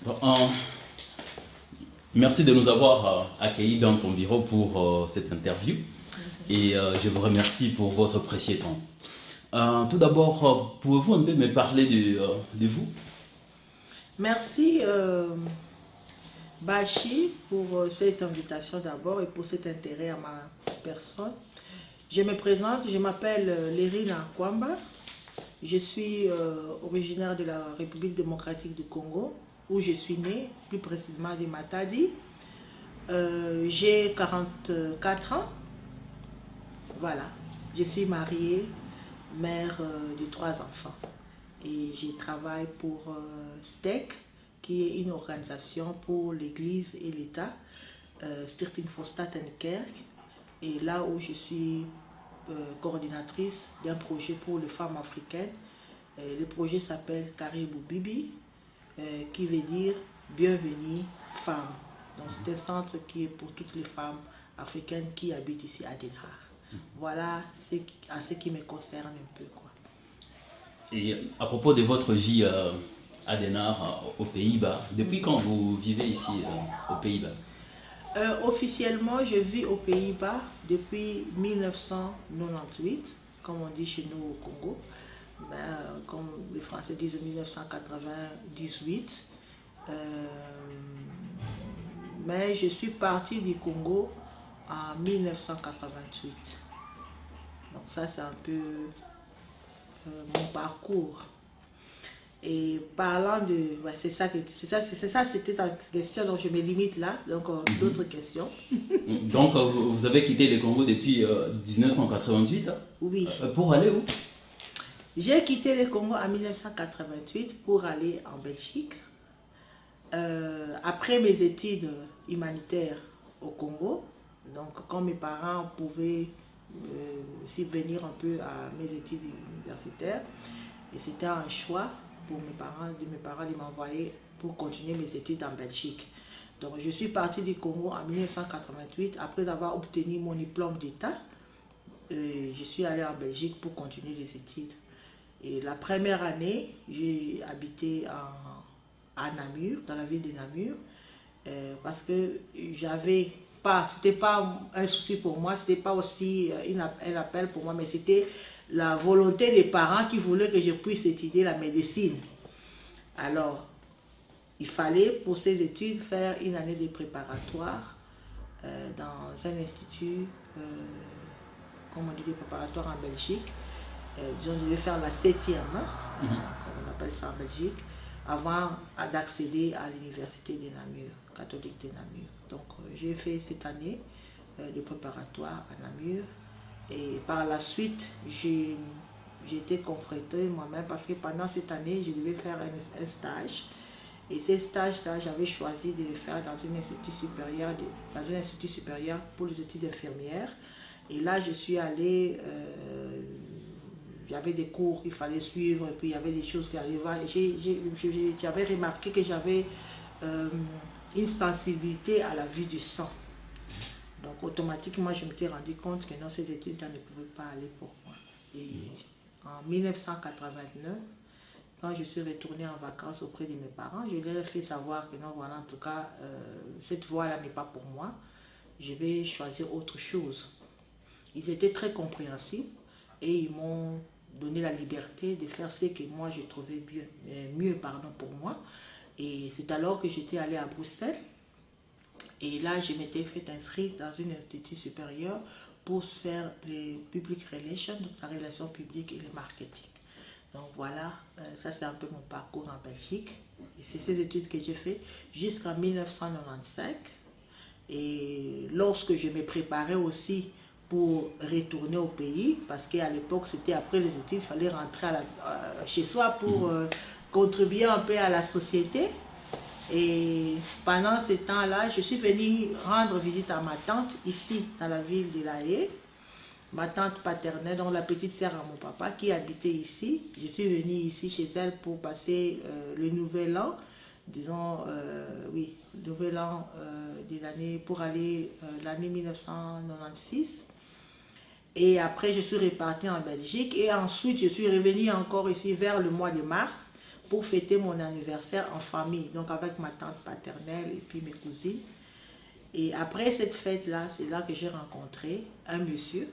Euh, Merci de nous avoir accueillis dans ton bureau pour cette interview et je vous remercie pour votre précieux temps. Tout d'abord, pouvez-vous un peu me parler de vous? Merci Bachi pour cette invitation d'abord et pour cet intérêt à ma personne. Je me présente, je m'appelle Lerina Kwamba. Je suis originaire de la République démocratique du Congo, où je suis née, plus précisément de Matadi. J'ai 44 ans. Voilà. Je suis mariée, mère de 3 enfants. Et je travaille pour STEC, qui est une organisation pour l'Église et l'État, Stichting for Staat en Kerk. Et là où je suis coordinatrice d'un projet pour les femmes africaines. Le projet s'appelle Caribou Bibi, qui veut dire bienvenue femmes. Donc c'est un centre qui est pour toutes les femmes africaines qui habitent ici à Den Haag. Voilà ce qui me concerne un peu, quoi. Et à propos de votre vie à Den Haag, aux Pays-Bas, depuis quand vous vivez ici aux Pays-Bas? Officiellement, je vis aux Pays-Bas depuis 1998, comme on dit chez nous au Congo. Comme les Français disent 1998. Mais je suis partie du Congo en 1988. Donc ça, c'est un peu mon parcours. Et parlant de... Ouais, c'était ta question, donc je me limite là. Donc, d'autres questions. Donc, vous avez quitté le Congo depuis 1988? Oui. Pour aller où? J'ai quitté le Congo en 1988 pour aller en Belgique. Après mes études humanitaires au Congo, donc quand mes parents pouvaient subvenir un peu à mes études universitaires, et c'était un choix pour mes parents de m'envoyer pour continuer mes études en Belgique. Donc je suis partie du Congo en 1988 après avoir obtenu mon diplôme d'État. Je suis allée en Belgique pour continuer les études. Et la première année, j'ai habité à Namur, dans la ville de Namur, parce que c'était pas un souci pour moi, c'était pas aussi un appel pour moi, mais c'était la volonté des parents qui voulaient que je puisse étudier la médecine. Alors, il fallait pour ces études faire une année de préparatoire dans un institut, comme on dit, de préparatoire en Belgique. On devait faire la 7e, comme on appelle ça en Belgique, avant d'accéder à l'université de Namur, catholique de Namur. Donc j'ai fait cette année de préparatoire à Namur et par la suite j'ai été confrontée moi-même parce que pendant cette année je devais faire un stage et ces stages-là j'avais choisi de les faire dans un institut supérieur pour les études infirmières et là je suis allée j'avais des cours qu'il fallait suivre, et puis il y avait des choses qui arrivaient. J'avais remarqué que j'avais une sensibilité à la vue du sang. Donc automatiquement, je m'étais rendu compte que non, ces études-là ne pouvaient pas aller pour moi. Et en 1989, quand je suis retournée en vacances auprès de mes parents, je leur ai fait savoir que non, voilà, en tout cas, cette voie-là n'est pas pour moi. Je vais choisir autre chose. Ils étaient très compréhensifs et ils m'ont donné la liberté de faire ce que moi je trouvais mieux pour moi. Et c'est alors que j'étais allée à Bruxelles. Et là, je m'étais fait inscrire dans un institut supérieur pour faire les public relations, donc la relation publique et le marketing. Donc voilà, ça c'est un peu mon parcours en Belgique. Et c'est ces études que j'ai fait jusqu'en 1995. Et lorsque je me préparais aussi pour retourner au pays, parce qu'à l'époque, c'était après les études, il fallait rentrer chez soi pour contribuer un peu à la société. Et pendant ce temps-là, je suis venue rendre visite à ma tante, ici, dans la ville de La Haye, ma tante paternelle, donc la petite sœur à mon papa, qui habitait ici. Je suis venue ici chez elle pour passer le nouvel an, disons, le nouvel an de l'année, pour aller l'année 1996. Et après, je suis repartie en Belgique. Et ensuite, je suis revenue encore ici vers le mois de mars pour fêter mon anniversaire en famille, donc avec ma tante paternelle et puis mes cousines. Et après cette fête-là, c'est là que j'ai rencontré un monsieur,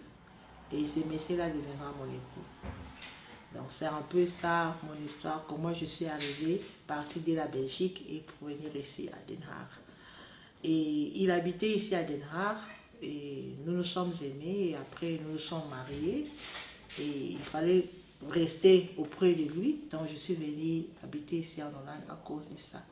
et ce monsieur-là deviendra mon époux. Donc c'est un peu ça mon histoire, comment je suis arrivée, partie de la Belgique et pour venir ici à Den Haag. Et il habitait ici à Den Haag, et nous nous sommes aimés, et après nous nous sommes mariés, et il fallait rester auprès de lui, donc je suis venue habiter ici en Hollande à cause de ça.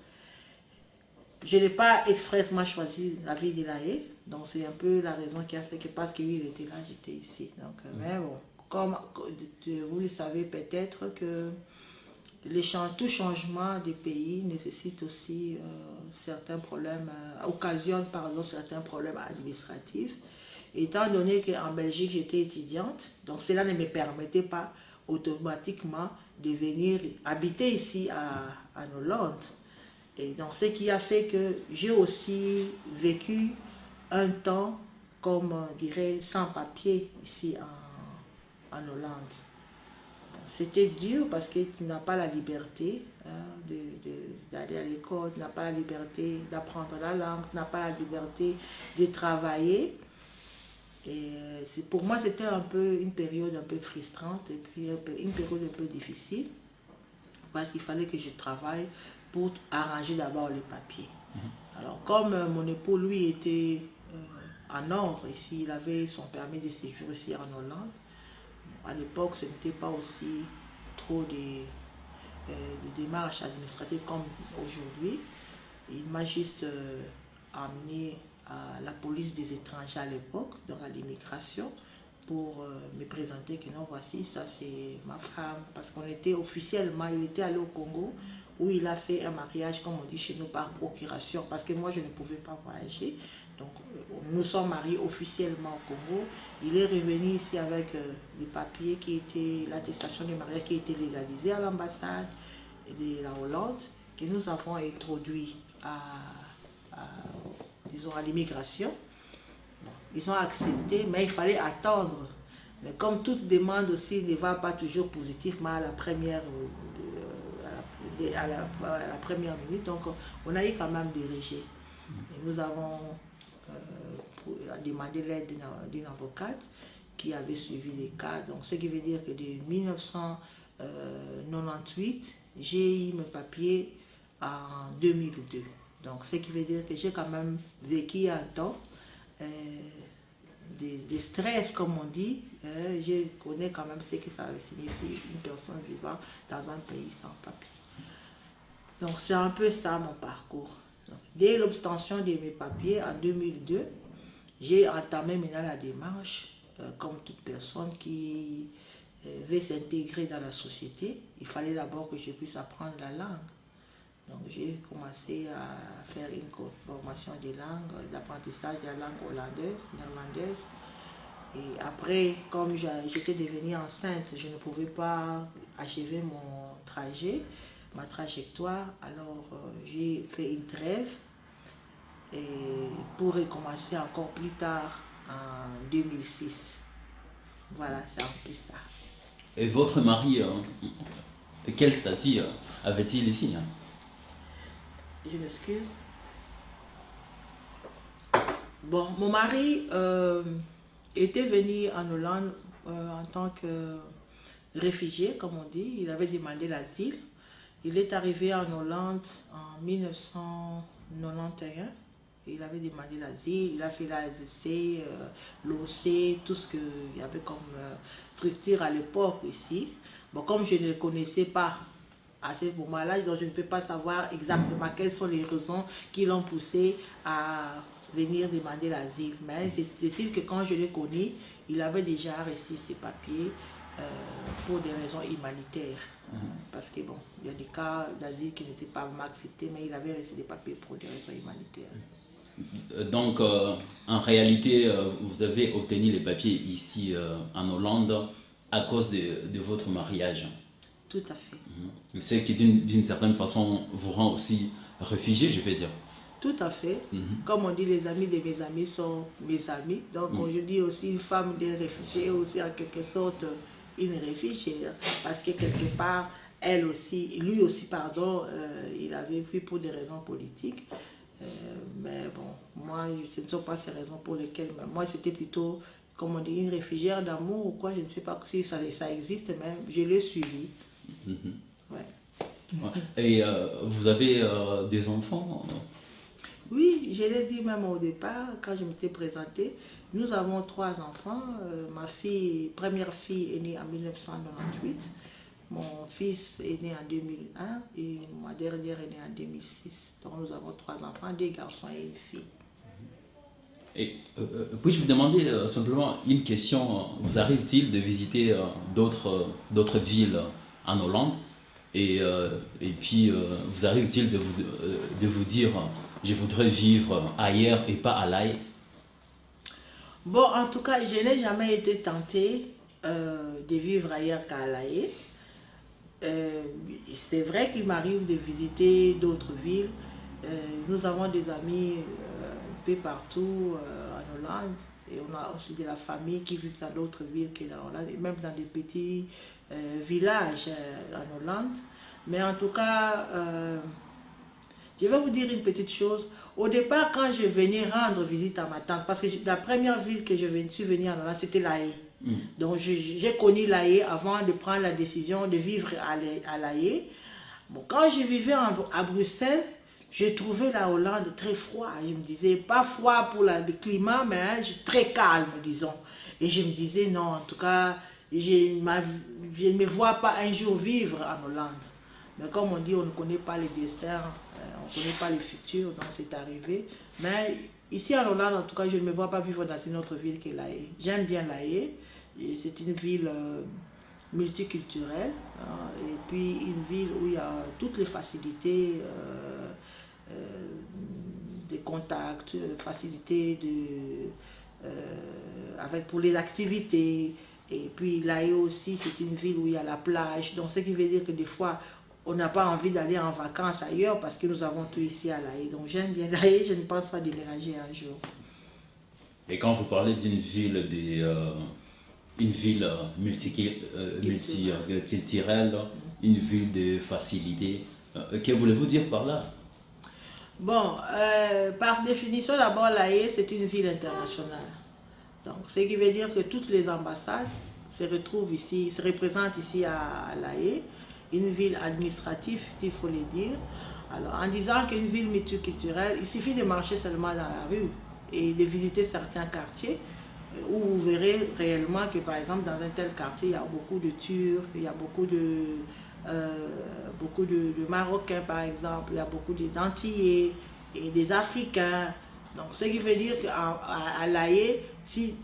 Je n'ai pas expressément choisi la ville de La Haye, donc c'est un peu la raison qui a fait que parce que lui il était là, j'étais ici. Donc, mais bon, comme vous le savez peut-être que tout changement de pays nécessite aussi certains problèmes, occasionne pardon, certains problèmes administratifs. Étant donné qu'en Belgique j'étais étudiante, donc cela ne me permettait pas automatiquement de venir habiter ici en Hollande. Et donc ce qui a fait que j'ai aussi vécu un temps comme on dirait sans papier ici en Hollande. C'était dur parce que tu n'as pas la liberté d'aller à l'école, tu n'as pas la liberté d'apprendre la langue, tu n'as pas la liberté de travailler. Et pour moi, c'était un peu une période un peu frustrante et puis une période un peu difficile parce qu'il fallait que je travaille pour arranger d'abord les papiers. Alors, comme mon époux, lui, était en ordre ici, il avait son permis de séjour ici en Hollande. À l'époque, ce n'était pas aussi trop de démarches administratives comme aujourd'hui. Il m'a juste amené à la police des étrangers à l'époque, donc à l'immigration, pour me présenter que non, voici, ça c'est ma femme, parce qu'on était officiellement, il était allé au Congo, où il a fait un mariage, comme on dit chez nous, par procuration, parce que moi je ne pouvais pas voyager. Donc nous sommes mariés officiellement au Congo. Il est revenu ici avec les papiers qui étaient, l'attestation de mariage qui était légalisée à l'ambassade de la Hollande, que nous avons introduit disons, à l'immigration. Ils ont accepté, mais il fallait attendre. Mais comme toute demande aussi ne va pas toujours positivement à la première, à la première minute, donc on a eu quand même des rejets. Et nous avons demandé l'aide d'une avocate qui avait suivi les cas. Donc ce qui veut dire que de 1998, j'ai eu mes papiers en 2002. Donc ce qui veut dire que j'ai quand même vécu un temps de stress, comme on dit. Je connais quand même ce que ça signifie une personne vivant dans un pays sans papier. Donc c'est un peu ça mon parcours. Donc, dès l'obtention de mes papiers en 2002, j'ai entamé maintenant la démarche, comme toute personne qui veut s'intégrer dans la société. Il fallait d'abord que je puisse apprendre la langue. Donc j'ai commencé à faire une formation de langue, d'apprentissage de la langue hollandaise, néerlandaise. Et après, comme j'étais devenue enceinte, je ne pouvais pas achever mon trajet, ma trajectoire. Alors j'ai fait une trêve et pour recommencer encore plus tard en 2006. Voilà, c'est un peu ça. Et votre mari, quel statut avait-il ici? Je m'excuse. Bon, mon mari était venu en Hollande en tant que réfugié, comme on dit. Il avait demandé l'asile. Il est arrivé en Hollande en 1991. Il avait demandé l'asile, il a fait l'ASC, l'OC, tout ce qu'il y avait comme structure à l'époque ici. Bon, comme je ne le connaissais pas à ce moment-là, donc je ne peux pas savoir exactement quelles sont les raisons qui l'ont poussé à venir demander l'asile. Mais c'est-il que quand je l'ai connu, il avait déjà reçu ses papiers pour des raisons humanitaires. Parce que bon, il y a des cas d'asile qui n'étaient pas acceptés, mais il avait reçu des papiers pour des raisons humanitaires. Donc, en réalité, vous avez obtenu les papiers ici en Hollande à cause de votre mariage. Tout à fait. Ce qui, d'une certaine façon, vous rend aussi réfugié, je peux dire. Tout à fait. Comme on dit, les amis de mes amis sont mes amis. Donc, je dis aussi une femme des réfugiés, aussi en quelque sorte une réfugiée. Parce que quelque part, elle aussi, lui aussi, pardon, il avait fui pour des raisons politiques. Mais bon, moi, ce ne sont pas ces raisons pour lesquelles. Moi, c'était plutôt, comme on dit, une réfugière d'amour ou quoi, je ne sais pas si ça existe, mais je l'ai suivi. Ouais. Et vous avez des enfants? Oui, je l'ai dit même au départ, quand je m'étais présentée. Nous avons 3 enfants. Ma première fille est née en 1998. Mon fils est né en 2001 et ma dernière est née en 2006. Donc nous avons 3 enfants, 2 garçons et une fille. Et puis-je vous demander simplement une question? Vous arrive-t-il de visiter d'autres villes en Hollande? Et puis, vous arrive-t-il de vous dire, je voudrais vivre ailleurs et pas à l'Aïe? Bon, en tout cas, je n'ai jamais été tentée de vivre ailleurs qu'à La Haye. C'est vrai qu'il m'arrive de visiter d'autres villes. Nous avons des amis un peu partout en Hollande et on a aussi de la famille qui vit dans d'autres villes que dans Hollande et même dans des petits villages en Hollande. Mais en tout cas, je vais vous dire une petite chose. Au départ, quand je venais rendre visite à ma tante, parce que la première ville que je suis venue en Hollande, c'était La Haye. Donc j'ai connu La Haye avant de prendre la décision de vivre à La Haye. Bon, quand je vivais à Bruxelles, j'ai trouvé la Hollande très froid. Je me disais, pas froid pour le climat, mais très calme, disons. Et je me disais, non, en tout cas, je ne me vois pas un jour vivre en Hollande. Mais comme on dit, on ne connaît pas les destins, on ne connaît pas le futur, donc c'est arrivé. Mais ici en Hollande, en tout cas, je ne me vois pas vivre dans une autre ville que La Haye. J'aime bien La Haye. C'est une ville multiculturelle, hein, et puis une ville où il y a toutes les facilités de contact, facilités pour les activités. Et puis La Haye aussi, c'est une ville où il y a la plage. Donc ce qui veut dire que des fois, on n'a pas envie d'aller en vacances ailleurs parce que nous avons tout ici à La Haye. Donc j'aime bien La Haye, je ne pense pas déménager un jour. Et quand vous parlez d'une ville, une ville multiculturelle, une ville de facilité, que voulez-vous dire par là? Bon, par définition, d'abord, La Haye, c'est une ville internationale. Donc, ce qui veut dire que toutes les ambassades se retrouvent ici, se représentent ici à La Haye, une ville administrative, il faut le dire. Alors, en disant qu'une ville multiculturelle, il suffit de marcher seulement dans la rue et de visiter certains quartiers où vous verrez réellement que, par exemple, dans un tel quartier, il y a beaucoup de Turcs, il y a beaucoup de Marocains, par exemple, il y a beaucoup d'Antillais et des Africains. Donc, ce qui veut dire qu'à La Haye, si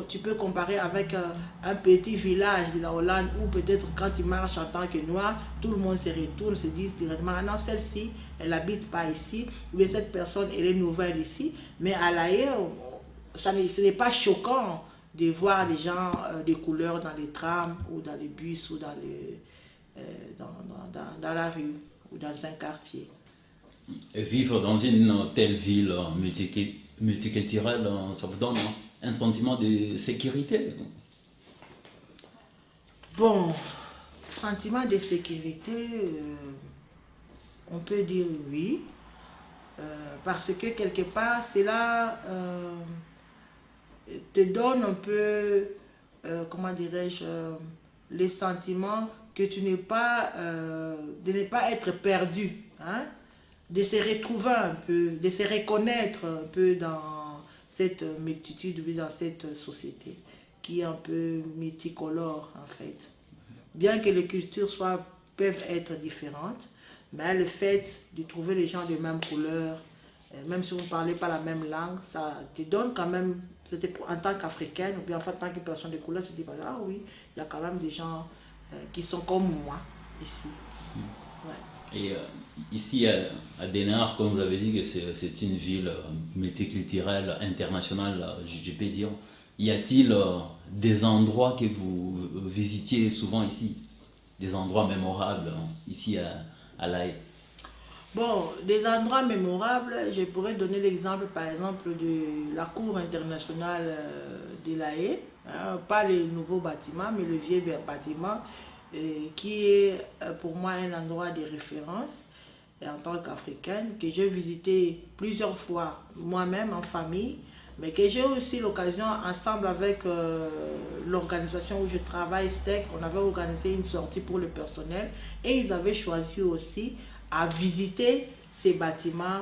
tu peux comparer avec un petit village de la Hollande où peut-être quand tu marches en tant que noir, tout le monde se retourne, se dit directement, ah non, celle-ci, elle n'habite pas ici, ou bien cette personne, elle est nouvelle ici. Mais à La Haye, ce n'est pas choquant de voir les gens de couleur dans les trams ou dans les bus ou dans la rue ou dans un quartier. Et vivre dans une telle ville multiculturelle, ça vous donne un sentiment de sécurité? Bon, sentiment de sécurité, on peut dire oui, parce que quelque part, cela te donne un peu, comment dirais-je, les sentiments que tu n'es pas, de ne pas être perdu, hein? De se retrouver un peu, de se reconnaître un peu dans cette multitude, dans cette société qui est un peu multicolore en fait. Bien que les cultures peuvent être différentes, mais le fait de trouver les gens de même couleur, même si vous ne parlez pas la même langue, ça te donne quand même, en tant qu'Africaine ou bien en tant que personne de couleur, tu te dis, ah oui, il y a quand même des gens qui sont comme moi ici. Ouais. Et ici à Denain, comme vous l'avez dit, que c'est une ville multiculturelle, internationale, je peux dire. Y a-t-il des endroits que vous visitiez souvent ici? Des endroits mémorables ici à La Haye? Bon, des endroits mémorables, je pourrais donner l'exemple par exemple de la cour internationale de La Haye, hein, pas les nouveaux bâtiments, mais le vieux bâtiment qui est pour moi un endroit de référence en tant qu'Africaine, que j'ai visité plusieurs fois moi-même en famille, mais que j'ai aussi l'occasion, ensemble avec l'organisation où je travaille, STEC, on avait organisé une sortie pour le personnel et ils avaient choisi aussi à visiter ces bâtiments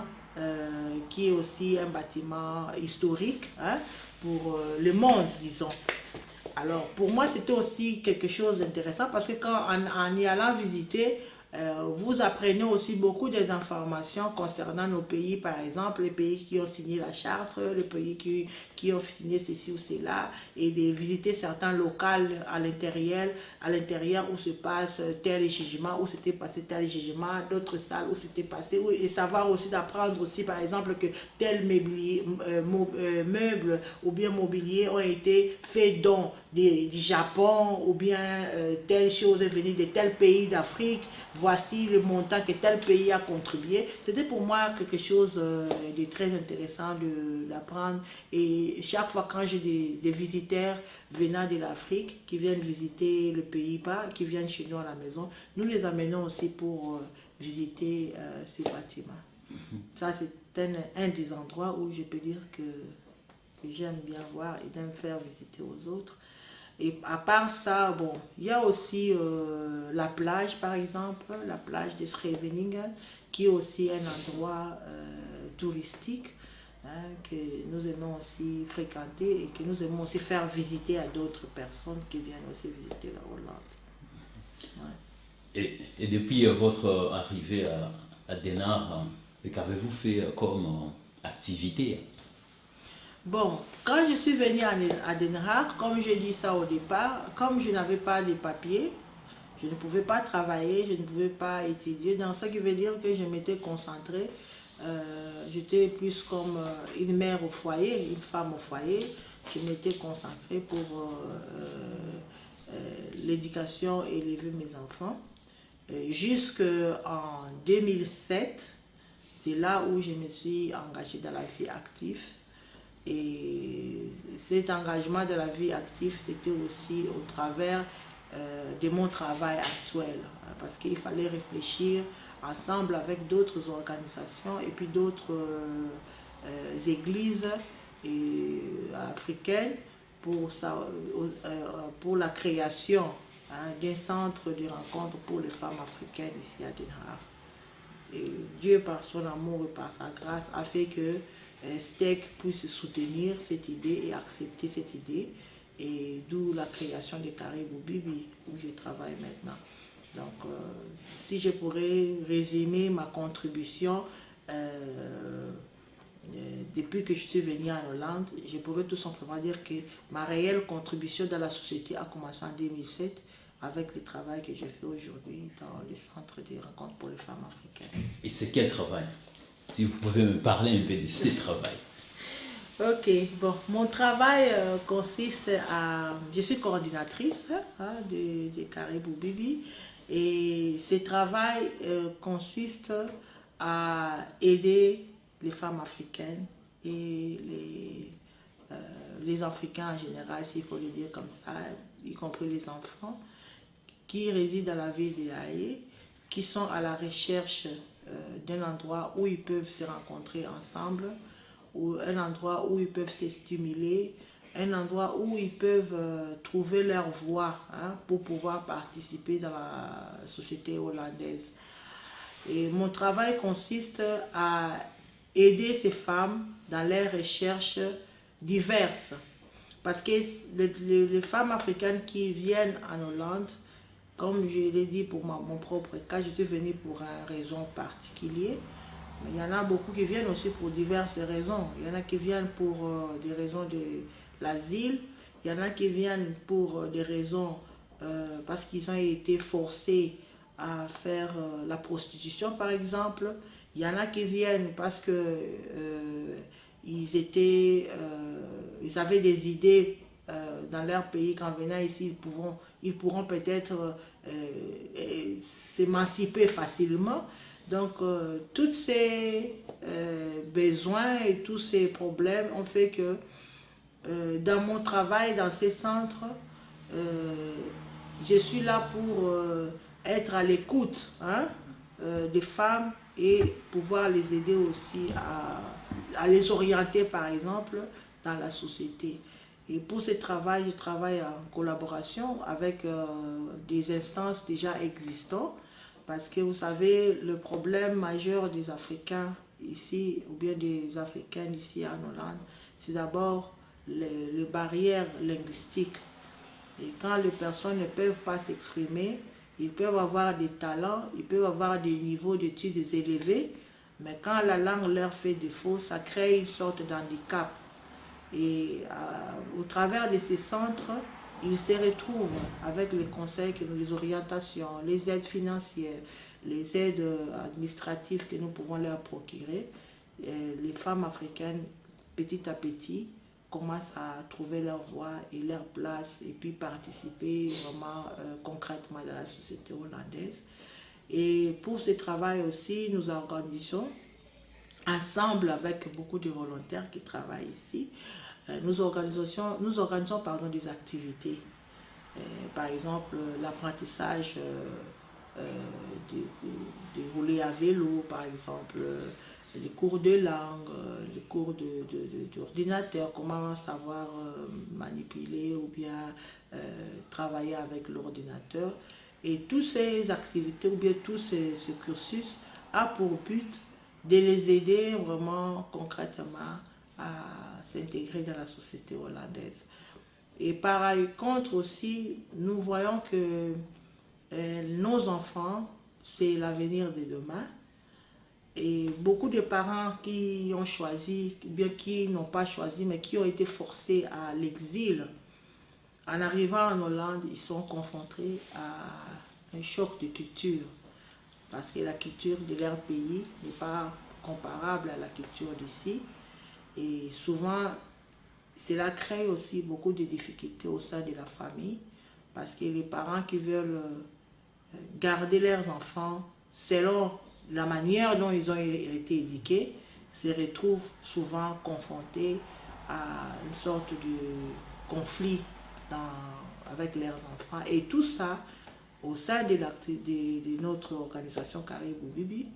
qui est aussi un bâtiment historique hein, pour le monde, disons. Alors, pour moi, c'était aussi quelque chose d'intéressant parce que quand en y allant visiter, vous apprenez aussi beaucoup des informations concernant nos pays, par exemple, les pays qui ont signé la charte, les pays qui ont signé ceci ou cela, et de visiter certains locales à l'intérieur où se passe tel jugement, où s'était passé tel jugement, d'autres salles où c'était passé, et savoir aussi d'apprendre aussi, par exemple, que tel meuble ou bien mobilier ont été faits don du Japon, ou bien telle chose est venue de tel pays d'Afrique, voici le montant que tel pays a contribué. C'était pour moi quelque chose de très intéressant d'apprendre. Et chaque fois quand j'ai des visiteurs venant de l'Afrique qui viennent visiter le Pays-Bas, qui viennent chez nous à la maison, nous les amenons aussi pour visiter ces bâtiments. Ça, c'est un des endroits où je peux dire que j'aime bien voir et d'aime faire visiter aux autres. Et à part ça, bon, il y a aussi la plage, par exemple, la plage de Scheveningen, qui est aussi un endroit touristique hein, que nous aimons aussi fréquenter et que nous aimons aussi faire visiter à d'autres personnes qui viennent aussi visiter la Hollande. Ouais. Et depuis votre arrivée à Den Haag, qu'avez-vous fait comme activité? Bon, quand je suis venue à Den Haag, comme je dis ça au départ, comme je n'avais pas de papiers, je ne pouvais pas travailler, je ne pouvais pas étudier. Donc, ça qui veut dire que je m'étais concentrée. J'étais plus comme une mère au foyer, une femme au foyer. Je m'étais consacrée pour l'éducation et élever mes enfants. Jusqu'en 2007, c'est là où je me suis engagée dans la vie active. Et cet engagement de la vie active, c'était aussi au travers de mon travail actuel, parce qu'il fallait réfléchir ensemble avec d'autres organisations et puis d'autres églises africaines pour la création hein, d'un centre de rencontre pour les femmes africaines ici à Den Haag. Et Dieu, par son amour et par sa grâce, a fait que STEC puisse soutenir cette idée et accepter cette idée, et d'où la création de Caribou Bibi, où je travaille maintenant. Donc, si je pourrais résumer ma contribution depuis que je suis venue en Hollande, je pourrais tout simplement dire que ma réelle contribution dans la société a commencé en 2007 avec le travail que je fais aujourd'hui dans le centre de rencontres pour les femmes africaines. Et c'est quel travail? Si vous pouvez me parler un peu de ce travail. Ok, bon, mon travail consiste à... Je suis coordinatrice hein, de Caribou Bibi, et ce travail consiste à aider les femmes africaines et les Africains en général, s'il faut le dire comme ça, y compris les enfants, qui résident dans la ville de Haye, qui sont à la recherche d'un endroit où ils peuvent se rencontrer ensemble, ou un endroit où ils peuvent se stimuler, un endroit où ils peuvent trouver leur voie hein, pour pouvoir participer dans la société hollandaise. Et mon travail consiste à aider ces femmes dans leurs recherches diverses. Parce que les femmes africaines qui viennent en Hollande, comme je l'ai dit pour mon propre cas, je suis venue pour une raison particulière. Mais il y en a beaucoup qui viennent aussi pour diverses raisons. Il y en a qui viennent pour des raisons de l'asile. Il y en a qui viennent pour des raisons parce qu'ils ont été forcés à faire la prostitution, par exemple. Il y en a qui viennent parce que ils avaient des idées dans leur pays. Qu'en venant ici, ils pourront peut-être s'émanciper facilement. Donc, tous ces besoins et tous ces problèmes ont fait que dans mon travail, dans ces centres, je suis là pour être à l'écoute hein, des femmes et pouvoir les aider aussi à les orienter, par exemple, dans la société. Et pour ce travail, je travaille en collaboration avec des instances déjà existantes, parce que vous savez, le problème majeur des Africains ici, ou bien des Africaines ici en Hollande, c'est d'abord les barrières linguistiques. Et quand les personnes ne peuvent pas s'exprimer, ils peuvent avoir des talents, ils peuvent avoir des niveaux d'études élevés, mais quand la langue leur fait défaut, ça crée une sorte d'handicap. Et au travers de ces centres, ils se retrouvent avec les conseils, les orientations, les aides financières, les aides administratives que nous pouvons leur procurer. Et les femmes africaines, petit à petit, commencent à trouver leur voie et leur place et puis participer vraiment concrètement dans la société hollandaise. Et pour ce travail aussi, nous organisons ensemble avec beaucoup de volontaires qui travaillent ici, nous organisons des activités. Par exemple, l'apprentissage de rouler à vélo, par exemple, les cours de langue, les cours d'ordinateur, comment savoir manipuler ou bien travailler avec l'ordinateur. Et toutes ces activités ou bien tout ce cursus a pour but de les aider vraiment concrètement à s'intégrer dans la société hollandaise. Et par contre aussi, nous voyons que nos enfants, c'est l'avenir de demain. Et beaucoup de parents qui ont choisi, bien qui n'ont pas choisi, mais qui ont été forcés à l'exil, en arrivant en Hollande, ils sont confrontés à un choc de culture. Parce que la culture de leur pays n'est pas comparable à la culture d'ici. Et souvent, cela crée aussi beaucoup de difficultés au sein de la famille, parce que les parents qui veulent garder leurs enfants selon la manière dont ils ont été éduqués se retrouvent souvent confrontés à une sorte de conflit avec leurs enfants. Et tout ça, au sein de notre organisation Caribou Bibi,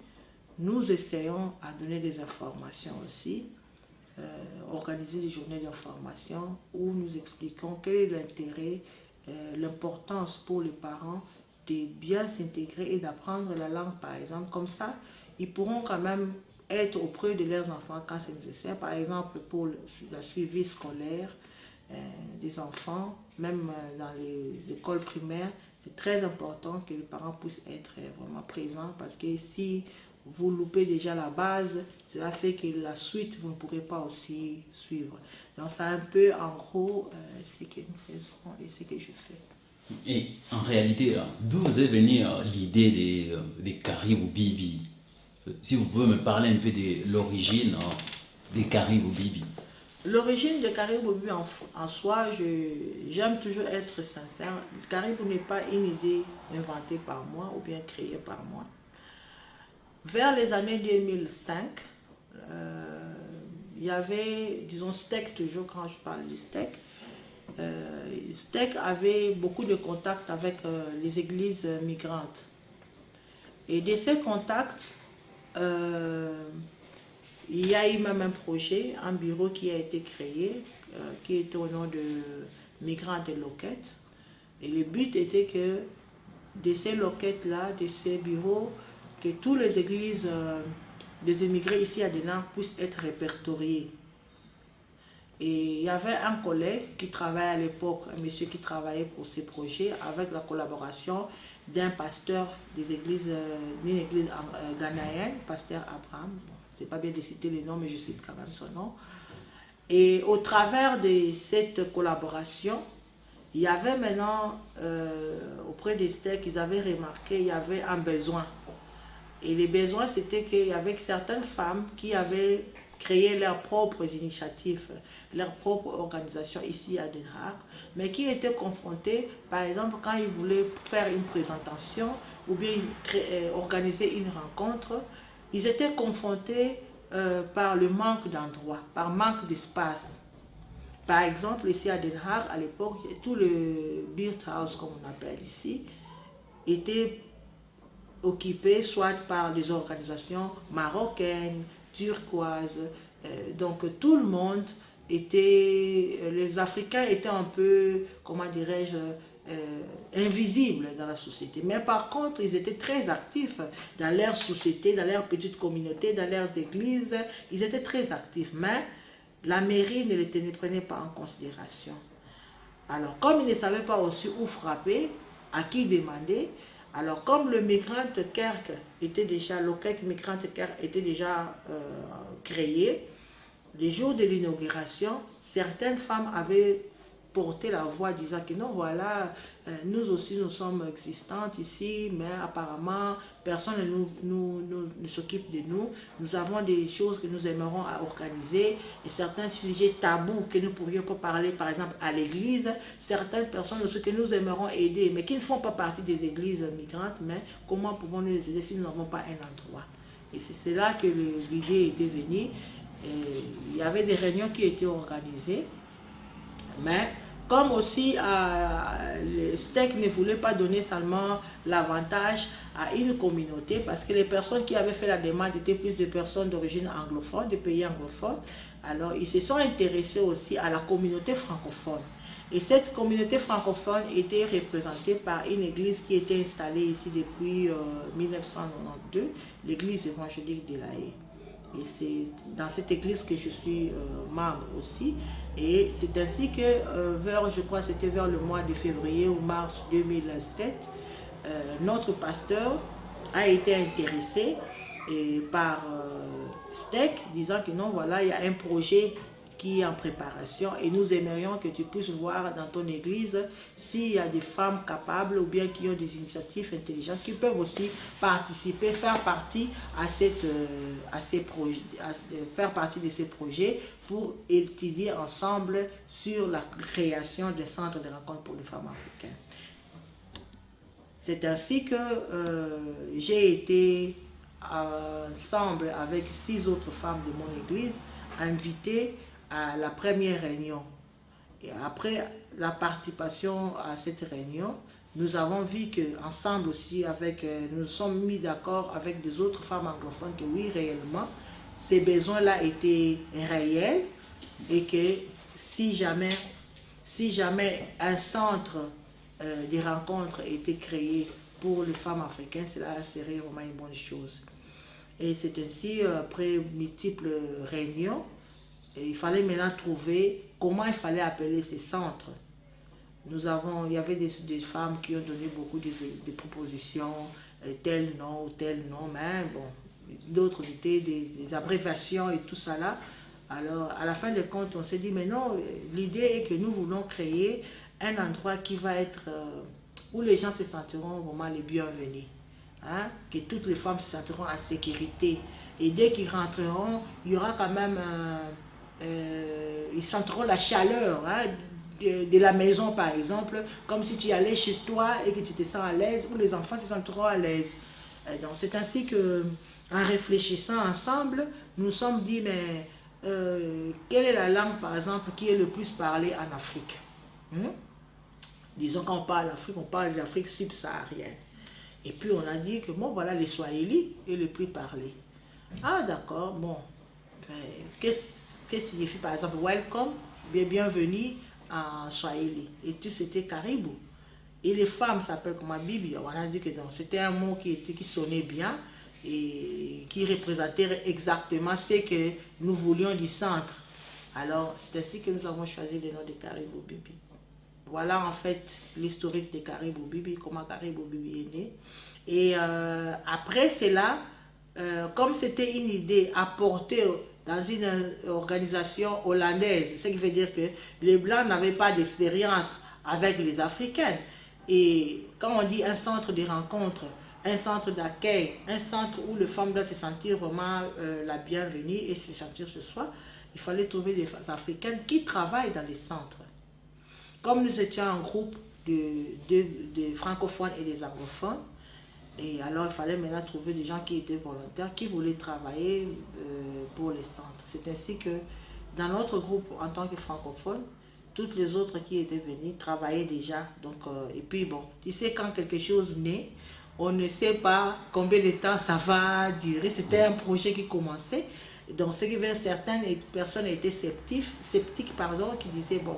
nous essayons à donner des informations aussi, organiser des journées d'information où nous expliquons quel est l'intérêt, l'importance pour les parents de bien s'intégrer et d'apprendre la langue, par exemple. Comme ça, ils pourront quand même être auprès de leurs enfants quand c'est nécessaire. Par exemple, pour la suivi scolaire des enfants, même dans les écoles primaires, c'est très important que les parents puissent être vraiment présents, parce que si vous loupez déjà la base, cela fait que la suite, vous ne pourrez pas aussi suivre. Donc c'est un peu en gros ce que nous faisons et ce que je fais. Et en réalité, d'où vous est venue l'idée des Caribou Bibi? Si vous pouvez me parler un peu de l'origine des Caribou Bibi. L'origine de Caribou Bibi en soi, j'aime toujours être sincère. Caribou n'est pas une idée inventée par moi ou bien créée par moi. Vers les années 2005, il y avait, disons, STEC, toujours quand je parle de STEC, STEC avait beaucoup de contacts avec les églises migrantes. Et de ces contacts, il y a eu même un projet, un bureau qui a été créé, qui était au nom de Migrants et Loquettes. Et le but était que de ces loquettes-là, de ces bureaux, que toutes les églises des immigrés ici à Denain puissent être répertoriées. Et il y avait un collègue qui travaillait à l'époque, un monsieur qui travaillait pour ces projets avec la collaboration d'un pasteur des églises, d'une église ghanéenne, pasteur Abraham. Bon, c'est pas bien de citer les noms, mais je cite quand même son nom. Et au travers de cette collaboration, il y avait maintenant, auprès des STEC, ils avaient remarqué qu'il y avait un besoin. Et les besoins, c'était qu'il y avait certaines femmes qui avaient créé leurs propres initiatives, leur propre organisation ici à Den Haag, mais qui étaient confrontées, par exemple, quand ils voulaient faire une présentation ou bien organiser une rencontre, ils étaient confrontés par le manque d'endroits, par manque d'espace. Par exemple, ici à Den Haag, à l'époque, tout le beer house, comme on appelle ici, était occupé soit par des organisations marocaines, turquoises. Donc tout le monde était, les Africains étaient un peu, comment dirais-je, invisibles dans la société. Mais par contre, ils étaient très actifs dans leur société, dans leur petite communauté, dans leurs églises. Ils étaient très actifs, mais la mairie ne les prenait pas en considération. Alors, comme ils ne savaient pas aussi où frapper, à qui demander, alors comme le Migrant Kerk était déjà, l'enquête Migrant Kerk était déjà créée, les jours de l'inauguration, certaines femmes avaient porté la voix disant que non, voilà, nous aussi nous sommes existantes ici, mais apparemment personne ne s'occupe de nous. Nous avons des choses que nous aimerons à organiser et certains sujets tabous que nous pourrions pas parler, par exemple à l'église, certaines personnes aussi que nous aimerons aider, mais qui ne font pas partie des églises migrantes, mais comment pouvons-nous les aider si nous n'avons pas un endroit? Et c'est là que l'idée était venue. Et il y avait des réunions qui étaient organisées, mais comme aussi le STEC ne voulait pas donner seulement l'avantage à une communauté, parce que les personnes qui avaient fait la demande étaient plus de personnes d'origine anglophone, des pays anglophones, alors ils se sont intéressés aussi à la communauté francophone. Et cette communauté francophone était représentée par une église qui était installée ici depuis 1992, l'église évangélique de La Haye. Et c'est dans cette église que je suis membre aussi. Et c'est ainsi que je crois que c'était vers le mois de février ou mars 2007, notre pasteur a été intéressé par STEC, disant que non, voilà, il y a un projet qui est en préparation et nous aimerions que tu puisses voir dans ton église s'il y a des femmes capables ou bien qui ont des initiatives intelligentes qui peuvent aussi participer, faire partie faire partie de ces projets pour étudier ensemble sur la création des centres de rencontre pour les femmes africaines. C'est ainsi que j'ai été ensemble avec 6 autres femmes de mon église invitées à la première réunion. Et après la participation à cette réunion, nous avons vu qu'ensemble aussi, nous nous sommes mis d'accord avec des autres femmes anglophones que oui, réellement, ces besoins-là étaient réels et que si jamais un centre de rencontres était créé pour les femmes africaines, cela serait vraiment une bonne chose. Et c'est ainsi, après multiples réunions, il fallait maintenant trouver comment il fallait appeler ces centres. Il y avait des femmes qui ont donné beaucoup de propositions, tel nom, mais bon, d'autres étaient des abréviations et tout ça là. Alors, à la fin de compte, on s'est dit, mais non, l'idée est que nous voulons créer un endroit qui va être, où les gens se sentiront vraiment les bienvenus. Hein? Que toutes les femmes se sentiront en sécurité. Et dès qu'ils rentreront, il y aura quand même ils sentiront la chaleur de la maison par exemple, comme si tu allais chez toi et que tu te sens à l'aise, ou les enfants se sentiront à l'aise. Donc c'est ainsi que, en réfléchissant ensemble, nous nous sommes dit, mais quelle est la langue par exemple qui est le plus parlée en Afrique? Disons quand on parle d'Afrique, on parle de l'Afrique subsaharienne. Et puis on a dit que bon voilà, le Swahili est le plus parlé. Ah d'accord, bon, qu'est-ce signifie par exemple welcome, bienvenue en Swahili? Et tout c'était Caribou. Et les femmes s'appellent comment? Bibi. On a dit que c'était un mot qui sonnait bien et qui représentait exactement ce que nous voulions du centre. Alors c'est ainsi que nous avons choisi le nom de Caribou Bibi. Voilà en fait l'historique de Caribou Bibi, comment Caribou Bibi est né. Et après cela, comme c'était une idée apportée dans une organisation hollandaise, ce qui veut dire que les Blancs n'avaient pas d'expérience avec les Africaines. Et quand on dit un centre de rencontre, un centre d'accueil, un centre où les femmes doivent se sentir vraiment la bienvenue et se sentir ce soir, il fallait trouver des Africaines qui travaillent dans les centres. Comme nous étions un groupe de francophones et des anglophones, et alors il fallait maintenant trouver des gens qui étaient volontaires, qui voulaient travailler pour les centres. C'est ainsi que dans notre groupe en tant que francophone, toutes les autres qui étaient venues travaillaient déjà. Donc, et puis bon, tu sais, quand quelque chose naît, on ne sait pas combien de temps ça va durer. C'était un projet qui commençait. Donc, ce qui fait certaines personnes étaient sceptiques, qui disaient, bon,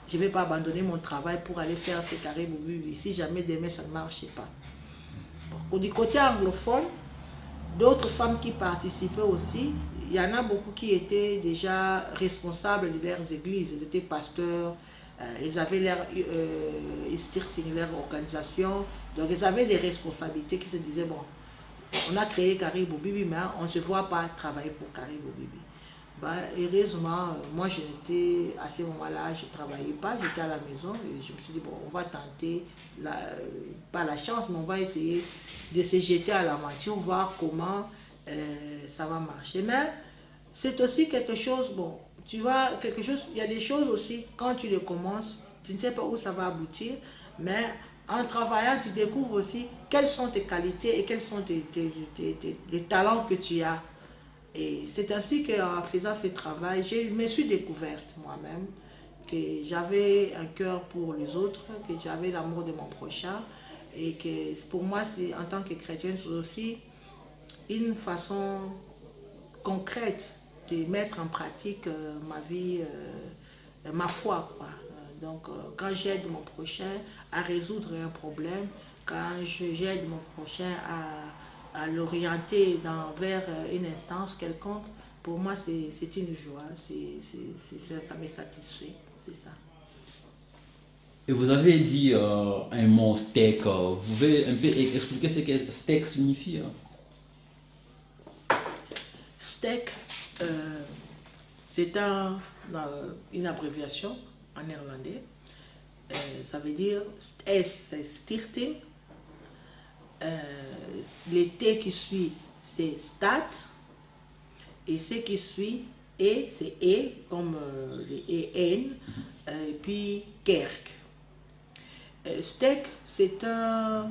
je ne vais pas abandonner mon travail pour aller faire ces Caraïbes si jamais demain ça ne marchait pas. Bon, du côté anglophone, d'autres femmes qui participaient aussi, il y en a beaucoup qui étaient déjà responsables de leurs églises. Ils étaient pasteurs, ils avaient leur organisation, donc ils avaient des responsabilités qui se disaient, bon, on a créé Caribou Bibi, mais on ne se voit pas travailler pour Caribou Bibi. Bah, heureusement, moi je n'étais, à ce moment-là, je ne travaillais pas, j'étais à la maison et je me suis dit, bon, on va tenter, pas la chance, mais on va essayer de se jeter à l'aventure, voir comment ça va marcher. Mais c'est aussi quelque chose, bon, tu vois, quelque chose, il y a des choses aussi, quand tu les commences, tu ne sais pas où ça va aboutir, mais en travaillant, tu découvres aussi quelles sont tes qualités et quels sont les talents que tu as. Et c'est ainsi qu'en faisant ce travail, je me suis découverte moi-même, que j'avais un cœur pour les autres, que j'avais l'amour de mon prochain, et que pour moi, en tant que chrétienne, c'est aussi une façon concrète de mettre en pratique ma vie, ma foi, quoi. Donc, quand j'aide mon prochain à résoudre un problème, quand j'aide mon prochain à l'orienter vers une instance quelconque, pour moi, c'est une joie, ça me satisfait, c'est ça. Et vous avez dit un mot steak. Vous pouvez un peu expliquer ce que steak signifie? Steak, c'est une abréviation en néerlandais. Ça veut dire S, c'est stichting. Le T qui suit, c'est stat. Et ce qui suit, E, c'est E, comme les EN, et puis kerk. Steak, c'est un,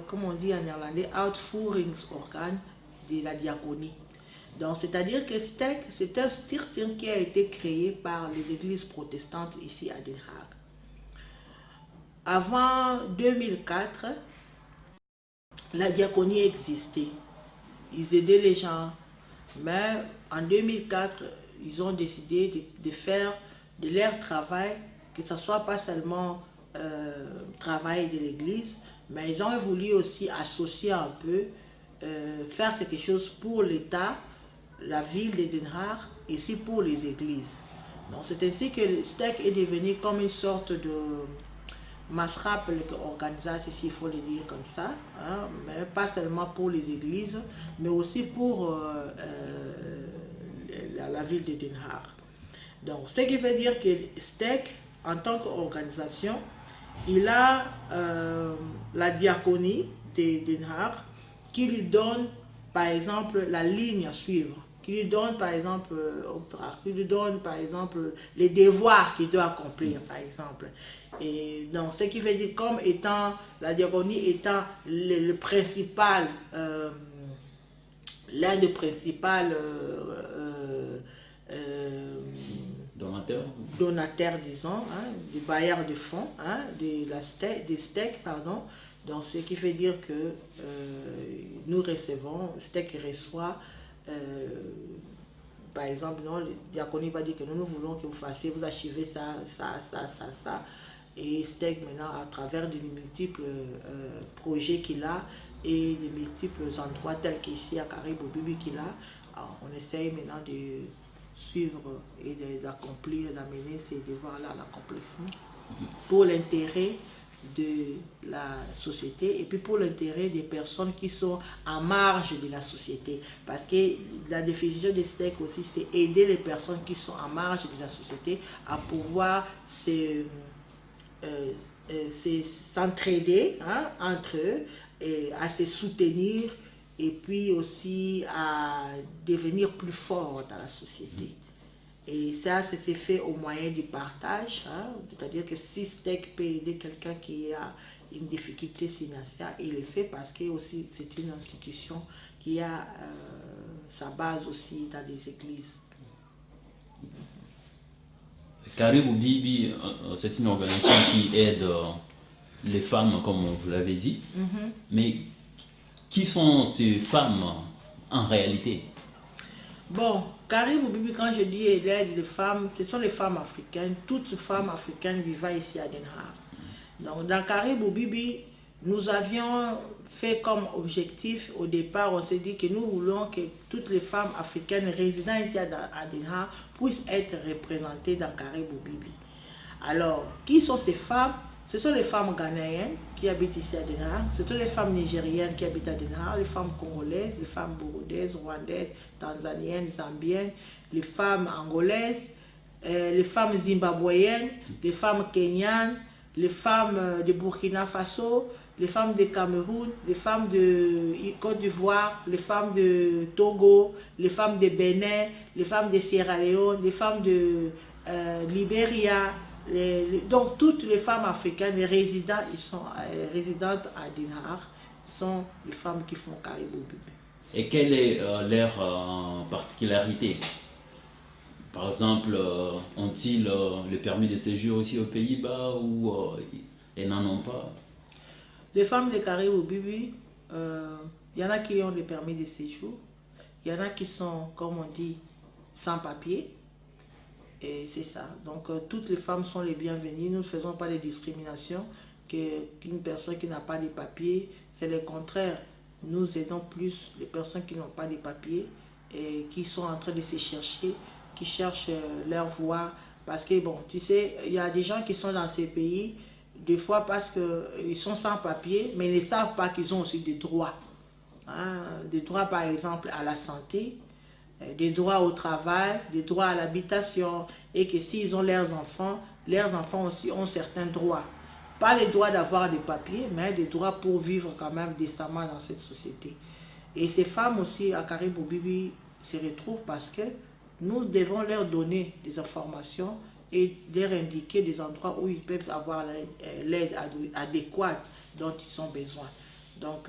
comme on dit en néerlandais, uitvoeringsorgaan de la diaconie. Donc, c'est-à-dire que steak, c'est un stichting qui a été créé par les églises protestantes ici à Den Haag. Avant 2004, la diaconie existait. Ils aidaient les gens. Mais en 2004, ils ont décidé de faire de leur travail, que ce ne soit pas seulement travail de l'église, mais ils ont voulu aussi associer un peu, faire quelque chose pour l'État, la ville de Den Haag, et aussi pour les églises. Donc c'est ainsi que le STEC est devenu comme une sorte de maatschappelijke organisatie, s'il faut le dire comme ça, hein, mais pas seulement pour les églises, mais aussi pour la ville de Den Haag. Donc, ce qui veut dire que STEC, en tant qu'organisation, il a la diaconie de Den Haag qui lui donne, par exemple, la ligne à suivre, qui lui donne, par exemple, qui lui donne, par exemple, les devoirs qu'il doit accomplir, par exemple. Et donc, ce qui veut dire, comme étant, la diaconie étant le principal, l'un des principaux donataires, disons, hein, du bailleur de fonds, hein, des STEC, pardon. Donc, ce qui veut dire que nous recevons, STEC reçoit, par exemple, non, le diaconie va dire que nous voulons que vous fassiez, vous archivez ça. Et STEC, maintenant, à travers de multiples projets qu'il a et de multiples endroits tels qu'ici à Caribou Bibi qu'il a, alors, on essaye maintenant de suivre et d'accomplir, d'amener ces devoirs-là à l'accomplissement pour l'intérêt de la société et puis pour l'intérêt des personnes qui sont en marge de la société. Parce que la définition de STEC aussi, c'est aider les personnes qui sont en marge de la société à pouvoir s'entraider, hein, entre eux, et à se soutenir et puis aussi à devenir plus forte dans la société. Et ça, c'est fait au moyen du partage, hein, c'est-à-dire que si STEC peut aider quelqu'un qui a une difficulté financière, il le fait parce que aussi c'est une institution qui a sa base aussi dans les églises. Caribou Bibi, c'est une organisation qui aide les femmes, comme vous l'avez dit. Mais qui sont ces femmes en réalité? Bon, Caribou Bibi, quand je dis elle aide les femmes, ce sont les femmes africaines, toutes femmes africaines vivant ici à Den Haag. Donc dans Caribou Bibi, nous avions fait comme objectif au départ, on s'est dit que nous voulons que toutes les femmes africaines résidant ici à Den Haag puissent être représentées dans Caribou Bibi. Alors, qui sont ces femmes? Ce sont les femmes ghanéennes qui habitent ici à Den Haag, ce sont les femmes nigériennes qui habitent à Den Haag, les femmes congolaises, les femmes burundaises, rwandaises, tanzaniennes, zambiennes, les femmes angolaises, les femmes zimbabwéennes, les femmes kenyanes, les femmes de Burkina Faso, les femmes de Cameroun, les femmes de Côte d'Ivoire, les femmes de Togo, les femmes de Bénin, les femmes de Sierra Leone, les femmes de Libéria. Donc toutes les femmes africaines, les résidents, ils sont résidentes à Den Haag, sont les femmes qui font Caribou Bibi. Et quelle est leur particularité? Par exemple, ont-ils le permis de séjour aussi aux Pays-Bas ou ils n'en ont pas? Les femmes de Caribou Bibi, il y en a qui ont le permis de séjour, il y en a qui sont, comme on dit, sans papier. Et c'est ça. Donc, toutes les femmes sont les bienvenues. Nous ne faisons pas de discrimination qu'une personne qui n'a pas de papiers. C'est le contraire. Nous aidons plus les personnes qui n'ont pas de papiers et qui sont en train de se chercher, qui cherchent leur voie. Parce que, bon, tu sais, il y a des gens qui sont dans ces pays, des fois parce qu'ils sont sans papiers, mais ils ne savent pas qu'ils ont aussi des droits. Hein? Des droits, par exemple, à la santé, des droits au travail, des droits à l'habitation, et que s'ils ont leurs enfants aussi ont certains droits. Pas les droits d'avoir des papiers, mais des droits pour vivre quand même décemment dans cette société. Et ces femmes aussi à Caribou Bibi se retrouvent parce que nous devons leur donner des informations et leur indiquer des endroits où ils peuvent avoir l'aide adéquate dont ils ont besoin. Donc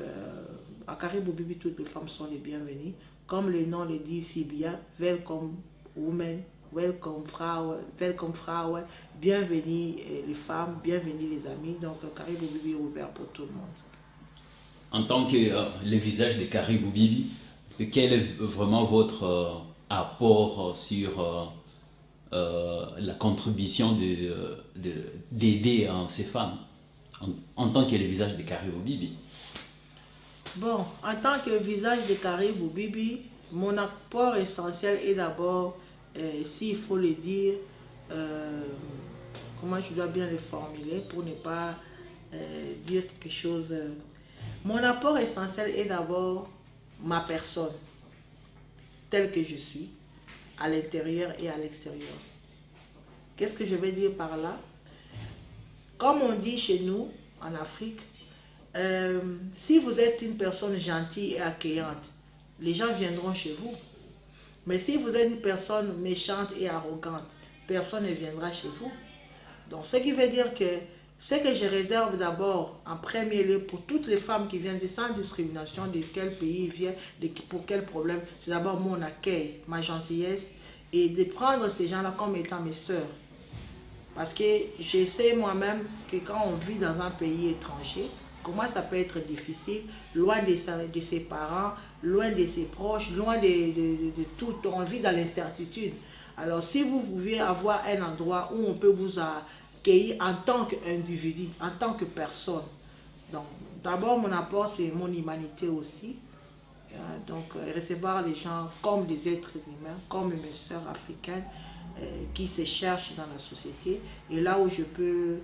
à Caribou Bibi, toutes les femmes sont les bienvenues. Comme le nom le dit si bien, Welcome Women, Welcome Frauen, bienvenue les femmes, bienvenue les amis. Donc Caribou Bibi est ouvert pour tout le monde. En tant que le visage de Caribou Bibi, quel est vraiment votre apport sur la contribution d'aider ces femmes en tant que le visage de Caribou Bibi? Bon, en tant que visage de Caribou Bibi, mon apport essentiel est d'abord, s'il faut le dire, comment je dois bien le formuler pour ne pas dire quelque chose. Mon apport essentiel est d'abord ma personne, telle que je suis, à l'intérieur et à l'extérieur. Qu'est-ce que je vais dire par là? Comme on dit chez nous, en Afrique, si vous êtes une personne gentille et accueillante, les gens viendront chez vous. Mais si vous êtes une personne méchante et arrogante, personne ne viendra chez vous. Donc, ce qui veut dire que ce que je réserve d'abord en premier lieu pour toutes les femmes qui viennent sans discrimination de quel pays ils viennent, pour quel problème, c'est d'abord mon accueil, ma gentillesse et de prendre ces gens-là comme étant mes sœurs. Parce que je sais moi-même que quand on vit dans un pays étranger, comment ça peut être difficile, loin de ses parents, loin de ses proches, loin de tout, on vit dans l'incertitude. Alors si vous pouviez avoir un endroit où on peut vous accueillir en tant qu'individu, en tant que personne. Donc d'abord mon apport c'est mon humanité aussi. Donc recevoir les gens comme des êtres humains, comme mes sœurs africaines qui se cherchent dans la société. Et là où je peux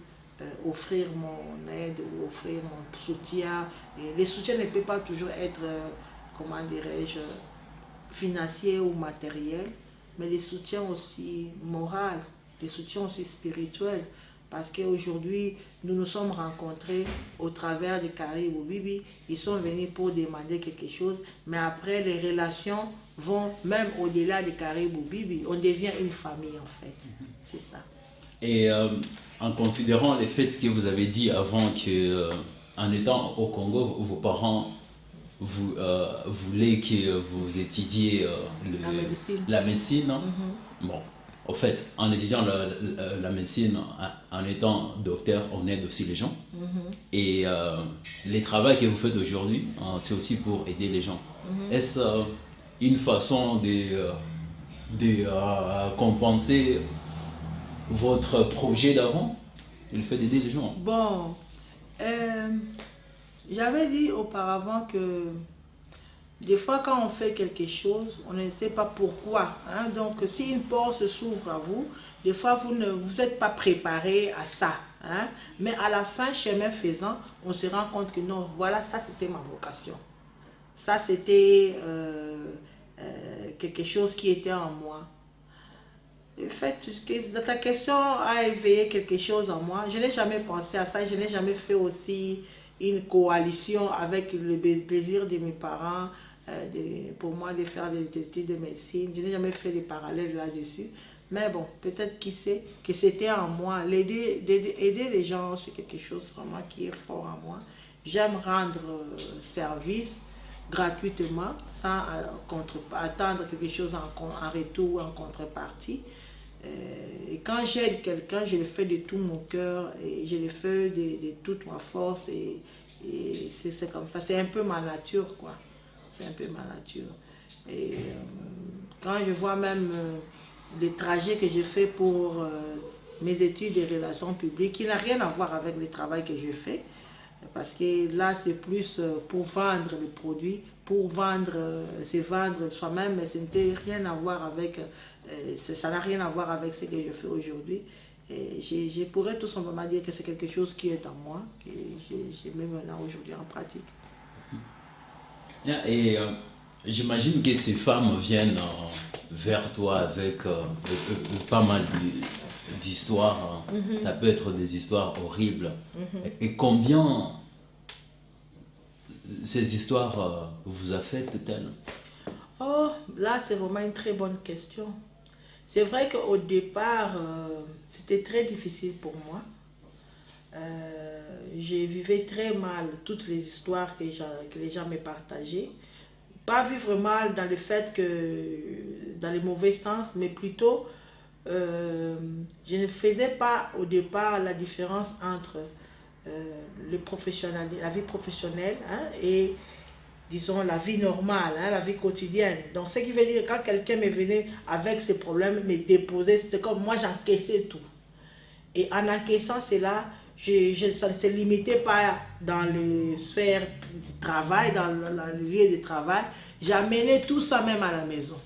offrir mon aide ou offrir mon soutien. Et le soutien ne peut pas toujours être, comment dirais-je, financier ou matériel, mais le soutien aussi moral, le soutien aussi spirituel. Parce qu'aujourd'hui, nous nous sommes rencontrés au travers de Caribou Bibi. Ils sont venus pour demander quelque chose, mais après, les relations vont même au-delà de Caribou Bibi. On devient une famille, en fait. C'est ça. Et en considérant les faits que vous avez dit avant que, en étant au Congo, vos parents voulaient que vous étudiez la médecine, non? Bon. au fait, en étudiant la médecine, en étant docteur, on aide aussi les gens. Et les travaux que vous faites aujourd'hui, c'est aussi pour aider les gens. Est-ce une façon de compenser votre projet d'avant, le fait d'aider les gens? Bon, j'avais dit auparavant que des fois quand on fait quelque chose, on ne sait pas pourquoi. Hein? Donc si une porte s'ouvre à vous, des fois vous ne vous êtes pas préparé à ça. Hein? Mais à la fin, chemin faisant, on se rend compte que non, voilà, ça c'était ma vocation. Ça c'était quelque chose qui était en moi. En fait, ta question a éveillé quelque chose en moi. Je n'ai jamais pensé à ça. Je n'ai jamais fait aussi une coalition avec le désir de mes parents pour moi de faire des études de médecine. Je n'ai jamais fait des parallèles là-dessus. Mais bon, peut-être qui sait que c'était en moi. Aider les gens, c'est quelque chose vraiment qui est fort en moi. J'aime rendre service gratuitement sans attendre quelque chose en retour ou en contrepartie. Et quand j'aide quelqu'un, je le fais de tout mon cœur et je le fais de toute ma force et c'est comme ça. C'est un peu ma nature, quoi. C'est un peu ma nature. Et quand je vois même les trajets que j'ai fait pour mes études de relations publiques, qui n'a rien à voir avec le travail que je fais, parce que là c'est plus pour vendre le produit, pour vendre, c'est vendre soi-même, mais ça n'a rien à voir avec, ça n'a rien à voir avec ce que je fais aujourd'hui. Je pourrais tout simplement dire que c'est quelque chose qui est en moi, que j'ai mis maintenant aujourd'hui en pratique. Et j'imagine que ces femmes viennent vers toi avec pas mal d'histoires. Ça peut être des histoires horribles. Et combien ces histoires vous affectent-elles? Oh, là c'est vraiment une très bonne question. C'est vrai qu'au départ, c'était très difficile pour moi. J'ai vécu très mal toutes les histoires que les gens me partageaient. Pas vivre mal dans le fait que, dans le mauvais sens, mais plutôt, je ne faisais pas au départ la différence entre le professionnel, la vie professionnelle hein, et disons la vie normale, hein, la vie quotidienne. Donc ce qui veut dire que quand quelqu'un me venait avec ses problèmes, me déposait, c'était comme moi j'encaissais tout. Et en encaissant cela, ça ne se limitait pas dans les sphères du travail, dans le lieu de travail. J'amenais tout ça même à la maison.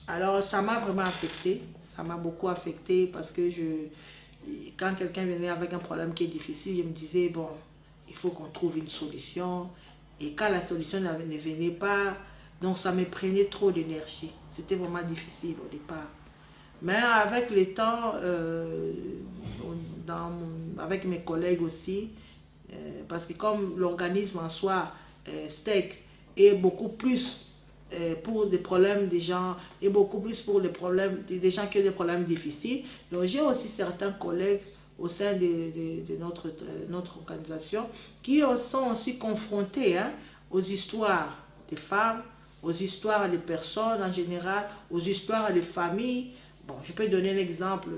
Alors ça m'a vraiment affecté, ça m'a beaucoup affecté parce que quand quelqu'un venait avec un problème qui est difficile, je me disais, bon, il faut qu'on trouve une solution. Et quand la solution ne venait pas, donc ça me prenait trop d'énergie. C'était vraiment difficile au départ. Mais avec le temps, avec mes collègues aussi, parce que comme l'organisme en soi, STEC, est beaucoup plus pour des problèmes des gens, et beaucoup plus pour les problèmes des gens qui ont des problèmes difficiles. Donc j'ai aussi certains collègues au sein de notre organisation qui sont aussi confrontés hein, aux histoires des femmes, aux histoires des personnes en général, aux histoires des familles. Bon, je peux donner un exemple,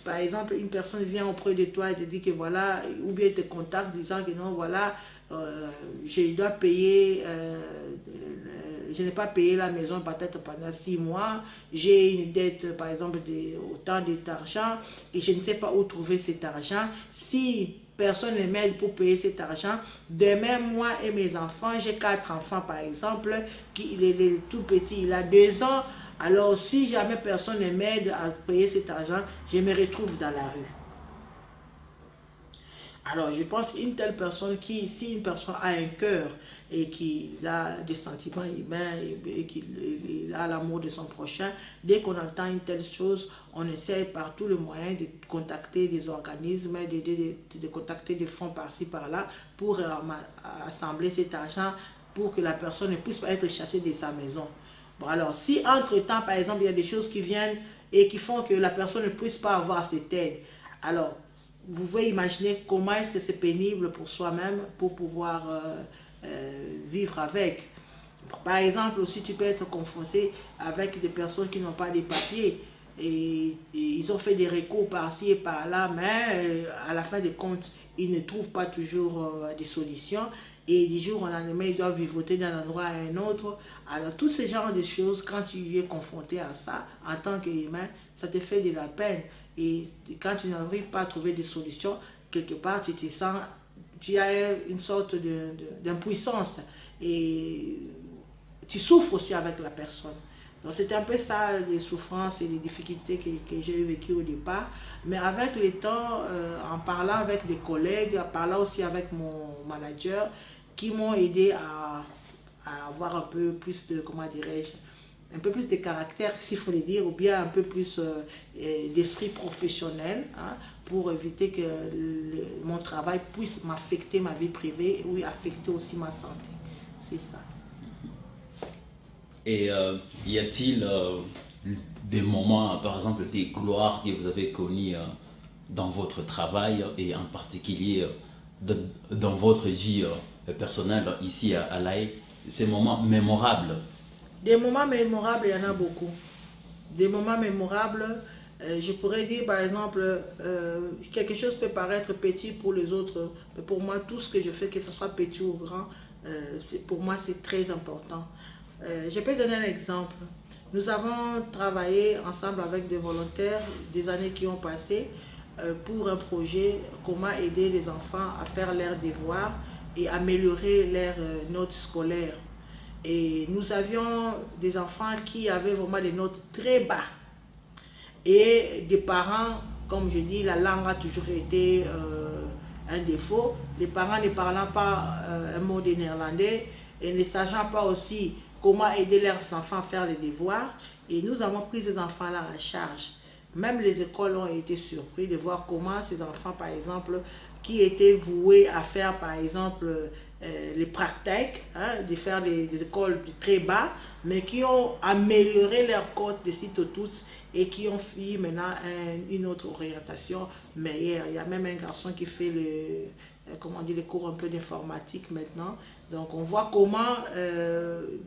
par exemple, une personne vient auprès de toi et te dit que voilà, ou bien te contacte disant que non, voilà, je dois payer, je n'ai pas payé la maison peut-être pendant 6 mois, j'ai une dette par exemple de autant d'argent et je ne sais pas où trouver cet argent. Si personne ne m'aide pour payer cet argent, demain moi et mes enfants, j'ai 4 enfants par exemple, il est tout petit, il a 2 ans. Alors, si jamais personne ne m'aide à payer cet argent, je me retrouve dans la rue. Alors, je pense qu'une telle personne si une personne a un cœur et qu'il a des sentiments humains et qu'il a l'amour de son prochain, dès qu'on entend une telle chose, on essaie par tous les moyens de contacter des organismes, de contacter des fonds par-ci, par-là, pour assembler cet argent pour que la personne ne puisse pas être chassée de sa maison. Bon, alors, si entre-temps, par exemple, il y a des choses qui viennent et qui font que la personne ne puisse pas avoir cette aide, alors, vous pouvez imaginer comment est-ce que c'est pénible pour soi-même pour pouvoir vivre avec. Par exemple, aussi, tu peux être confronté avec des personnes qui n'ont pas de papiers. et ils ont fait des recours par-ci et par-là, mais à la fin des comptes, ils ne trouvent pas toujours des solutions. Et du jour au lendemain, ils doivent vivoter d'un endroit à un autre. Alors, tous ces genres de choses, quand tu es confronté à ça, en tant qu'humain, ça te fait de la peine. Et quand tu n'arrives pas à trouver des solutions, quelque part, tu te sens, tu as une sorte d'impuissance. Et tu souffres aussi avec la personne. Donc c'était un peu ça, les souffrances et les difficultés que j'ai vécues au départ. Mais avec le temps, en parlant avec des collègues, en parlant aussi avec mon manager, qui m'ont aidé à avoir un peu plus de, comment dirais-je, un peu plus de caractère, s'il faut le dire, ou bien un peu plus d'esprit professionnel, hein, pour éviter que mon travail puisse m'affecter ma vie privée ou affecter aussi ma santé. C'est ça. Et y a-t-il des moments, par exemple des gloires que vous avez connues dans votre travail et en particulier dans votre vie personnelle ici à l'AE, ces moments mémorables? Des moments mémorables, il y en a beaucoup. Des moments mémorables, je pourrais dire par exemple, quelque chose peut paraître petit pour les autres, mais pour moi, tout ce que je fais, que ce soit petit ou grand, pour moi, c'est très important. Je peux donner un exemple. Nous avons travaillé ensemble avec des volontaires des années qui ont passé pour un projet comment aider les enfants à faire leurs devoirs et améliorer leurs notes scolaires. Et nous avions des enfants qui avaient vraiment des notes très bas. Et des parents, comme je dis, la langue a toujours été un défaut. Les parents ne parlant pas un mot de néerlandais et ne sachant pas aussi comment aider leurs enfants à faire les devoirs. Et nous avons pris ces enfants-là en charge. Même les écoles ont été surpris de voir comment ces enfants, par exemple, qui étaient voués à faire, par exemple, les pratiques, hein, de faire des écoles de très bas, mais qui ont amélioré leur cote de site tous et qui ont fait maintenant une autre orientation meilleure. Il y a même un garçon qui fait les cours un peu d'informatique maintenant. Donc on voit comment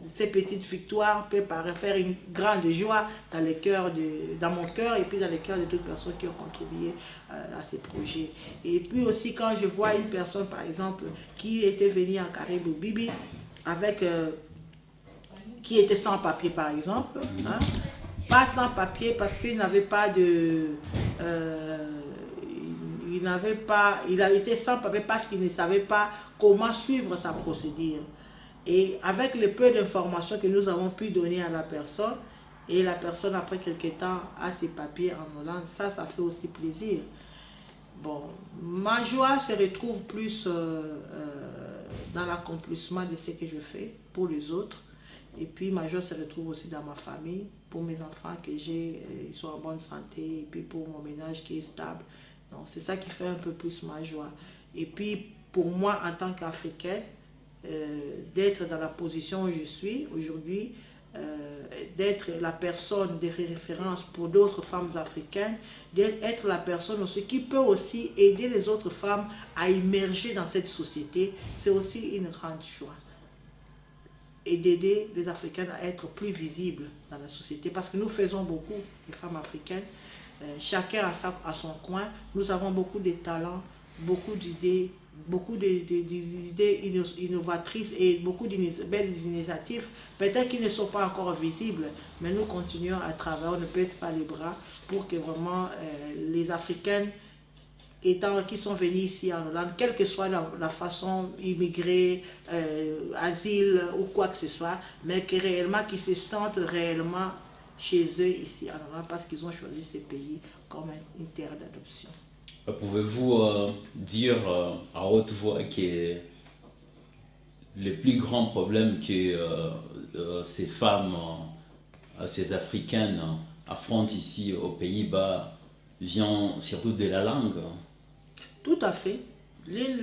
ces petites victoires peuvent faire une grande joie dans mon cœur et puis dans les cœurs de toutes les personnes qui ont contribué à ces projets. Et puis aussi quand je vois une personne par exemple qui était venue en Caribou Bibi avec qui était sans papier par exemple, hein, pas sans papier parce qu'il n'avait pas de il a été sans papier parce qu'il ne savait pas comment suivre sa procédure. Et avec le peu d'informations que nous avons pu donner à la personne, et la personne après quelques temps a ses papiers en Hollande, ça fait aussi plaisir. Bon, ma joie se retrouve plus dans l'accomplissement de ce que je fais pour les autres. Et puis ma joie se retrouve aussi dans ma famille, pour mes enfants que j'ai, ils sont en bonne santé, et puis pour mon ménage qui est stable. Donc c'est ça qui fait un peu plus ma joie. Et puis pour moi en tant qu'Africaine, d'être dans la position où je suis aujourd'hui, d'être la personne de référence pour d'autres femmes africaines, d'être la personne aussi qui peut aussi aider les autres femmes à immerger dans cette société, c'est aussi une grande joie. Et d'aider les Africaines à être plus visibles dans la société. Parce que nous faisons beaucoup, les femmes africaines, chacun à son coin. Nous avons beaucoup de talents, beaucoup d'idées, d'idées innovatrices et beaucoup de belles initiatives. Peut-être qu'ils ne sont pas encore visibles, mais nous continuons à travailler, on ne baisse pas les bras pour que vraiment les Africaines qui sont venus ici en Hollande, quelle que soit la façon, immigrés, asile ou quoi que ce soit, mais qu'ils se sentent réellement chez eux ici en Hollande parce qu'ils ont choisi ce pays comme une terre d'adoption. Pouvez-vous dire à haute voix que le plus grand problème que ces femmes, ces Africaines affrontent ici aux Pays-Bas vient surtout de la langue? Tout à fait. L'une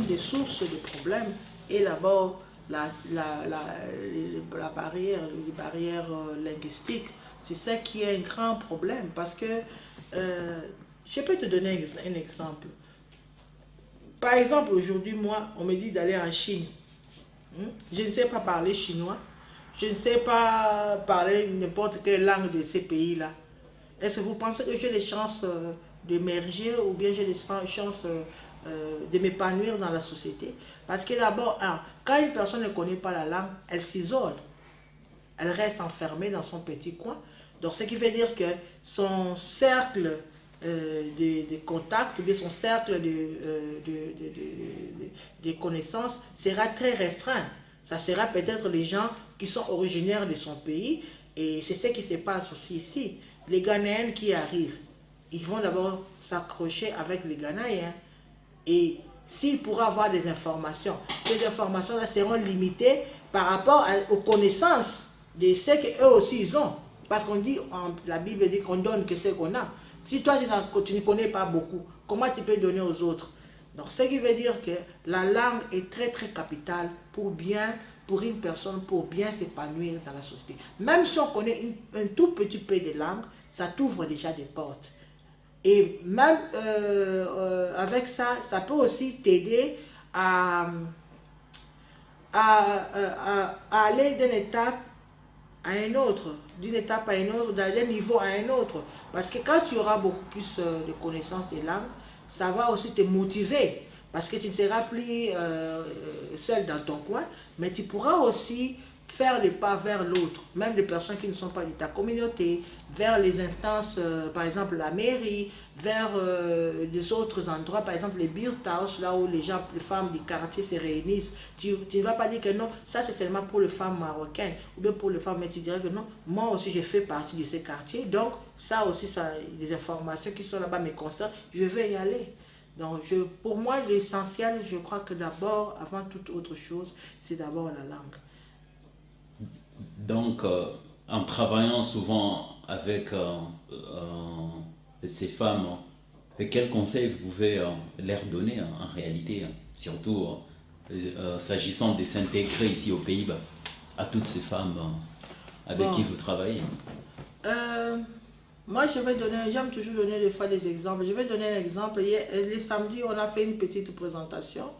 des sources de problèmes est d'abord la barrière, les barrières linguistiques. C'est ça qui est un grand problème parce que je peux te donner un exemple. Par exemple, aujourd'hui, moi, on me dit d'aller en Chine. Je ne sais pas parler chinois. je ne sais pas parler n'importe quelle langue de ces pays-là, est-ce que vous pensez que j'ai des chances d'émerger ou bien j'ai des chances de m'épanouir dans la société? Parce que d'abord, quand une personne ne connaît pas la langue, elle s'isole. Elle reste enfermée dans son petit coin. Donc, ce qui veut dire que son cercle de contact, ou bien son cercle de connaissances sera très restreint. Ça sera peut-être les gens qui sont originaires de son pays. Et c'est ce qui se passe aussi ici. Les Ghanéens qui arrivent, ils vont d'abord s'accrocher avec les Ghanéens. Et s'ils pourraient avoir des informations, ces informations-là seront limitées par rapport aux connaissances de ce qu'eux aussi ils ont. Parce qu'on dit, la Bible dit qu'on donne que ce qu'on a. Si toi tu ne connais pas beaucoup, comment tu peux donner aux autres? Donc ce qui veut dire que la langue est très très capitale pour une personne, pour bien s'épanouir dans la société. Même si on connaît un tout petit peu de langue, ça t'ouvre déjà des portes. Et même avec ça, ça peut aussi t'aider à aller d'une étape à une autre, d'une étape à une autre, d'un niveau à un autre. Parce que quand tu auras beaucoup plus de connaissances des langues, ça va aussi te motiver. Parce que tu ne seras plus seul dans ton coin, mais tu pourras aussi faire les pas vers l'autre, même les personnes qui ne sont pas de ta communauté, vers les instances, par exemple la mairie, vers les autres endroits, par exemple les beer house, là où les gens, les femmes du quartier se réunissent. Tu ne vas pas dire que non, ça c'est seulement pour les femmes marocaines, ou bien pour les femmes, mais tu dirais que non, moi aussi je fais partie de ces quartiers, donc ça aussi, ça, des informations qui sont là-bas me concernent, je vais y aller. Donc pour moi, l'essentiel, je crois que d'abord, avant toute autre chose, c'est d'abord la langue. Donc, en travaillant souvent avec ces femmes, quels conseils vous pouvez leur donner en réalité, surtout s'agissant de s'intégrer ici aux Pays-Bas, à toutes ces femmes avec qui vous travaillez? Moi, j'aime toujours donner des fois des exemples. Je vais donner un exemple. Les samedis, on a fait une petite présentation,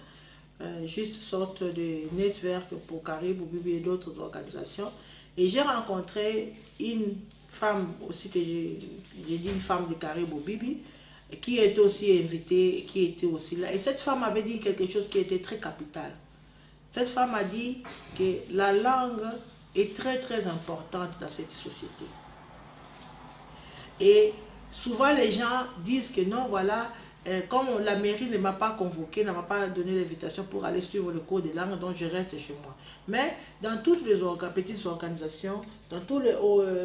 juste sorte de network pour Carib ou Bibi et d'autres organisations. Et j'ai rencontré une femme aussi, que j'ai dit une femme de Carib ou Bibi, qui était aussi invitée, qui était aussi là. Et cette femme avait dit quelque chose qui était très capital. Cette femme a dit que la langue est très très importante dans cette société. Et souvent les gens disent que non, voilà, comme la mairie ne m'a pas convoqué, ne m'a pas donné l'invitation pour aller suivre le cours de langue, donc je reste chez moi. Mais dans toutes les petites organisations, dans tous les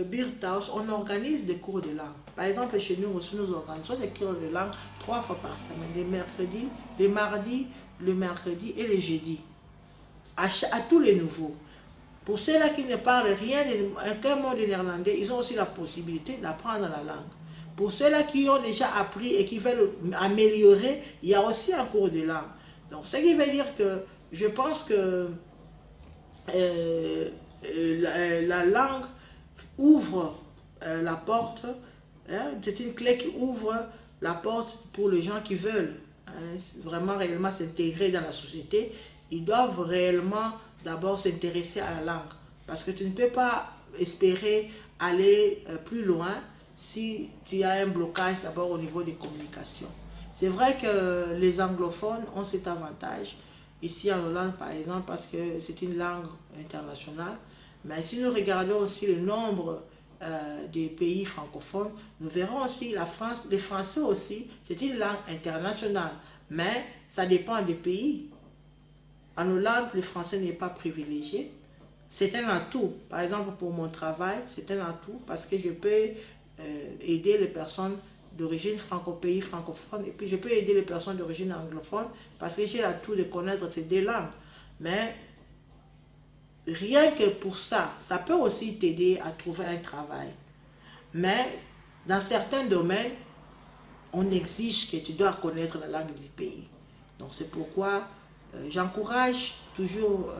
beer house, on organise des cours de langue. Par exemple, chez nous aussi, nous organisons des cours de langue 3 fois par semaine, les mercredis, les mardis, le mercredi et les jeudis, à tous les nouveaux. Pour ceux-là qui ne parlent rien, qu'un mot de néerlandais, ils ont aussi la possibilité d'apprendre la langue. Pour ceux-là qui ont déjà appris et qui veulent améliorer, il y a aussi un cours de langue. Donc, ce qui veut dire que je pense que la langue ouvre la porte, hein, c'est une clé qui ouvre la porte pour les gens qui veulent vraiment réellement s'intégrer dans la société. Ils doivent réellement d'abord s'intéresser à la langue. Parce que tu ne peux pas espérer aller plus loin si tu as un blocage d'abord au niveau des communications. C'est vrai que les anglophones ont cet avantage, ici en Hollande par exemple, parce que c'est une langue internationale. Mais si nous regardons aussi le nombre des pays francophones, nous verrons aussi la France, les Français aussi, c'est une langue internationale. Mais ça dépend des pays. En Hollande, le français n'est pas privilégié. C'est un atout. Par exemple, pour mon travail, c'est un atout parce que je peux aider les personnes d'origine pays francophone et puis je peux aider les personnes d'origine anglophone parce que j'ai l'atout de connaître ces deux langues. Mais rien que pour ça, ça peut aussi t'aider à trouver un travail. Mais dans certains domaines, on exige que tu dois connaître la langue du pays. Donc c'est pourquoi j'encourage toujours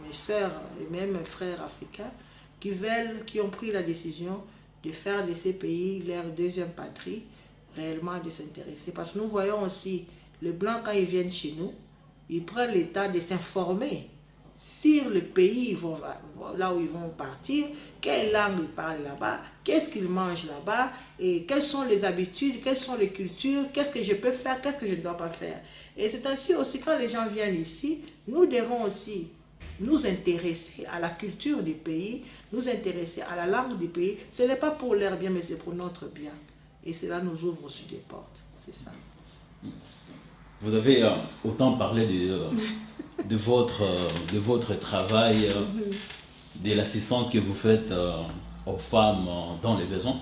mes sœurs et même mes frères africains qui ont pris la décision de faire de ces pays leur deuxième patrie, réellement de s'intéresser. Parce que nous voyons aussi, les Blancs, quand ils viennent chez nous, ils prennent le temps de s'informer sur le pays, là où ils vont partir, quelle langue ils parlent là-bas, qu'est-ce qu'ils mangent là-bas, et quelles sont les habitudes, quelles sont les cultures, qu'est-ce que je peux faire, qu'est-ce que je ne dois pas faire. Et c'est ainsi aussi, quand les gens viennent ici, nous devons aussi nous intéresser à la culture du pays, nous intéresser à la langue du pays. Ce n'est pas pour leur bien, mais c'est pour notre bien. Et cela nous ouvre aussi des portes. C'est ça. Vous avez autant parlé de votre travail, de l'assistance que vous faites aux femmes dans les besoins.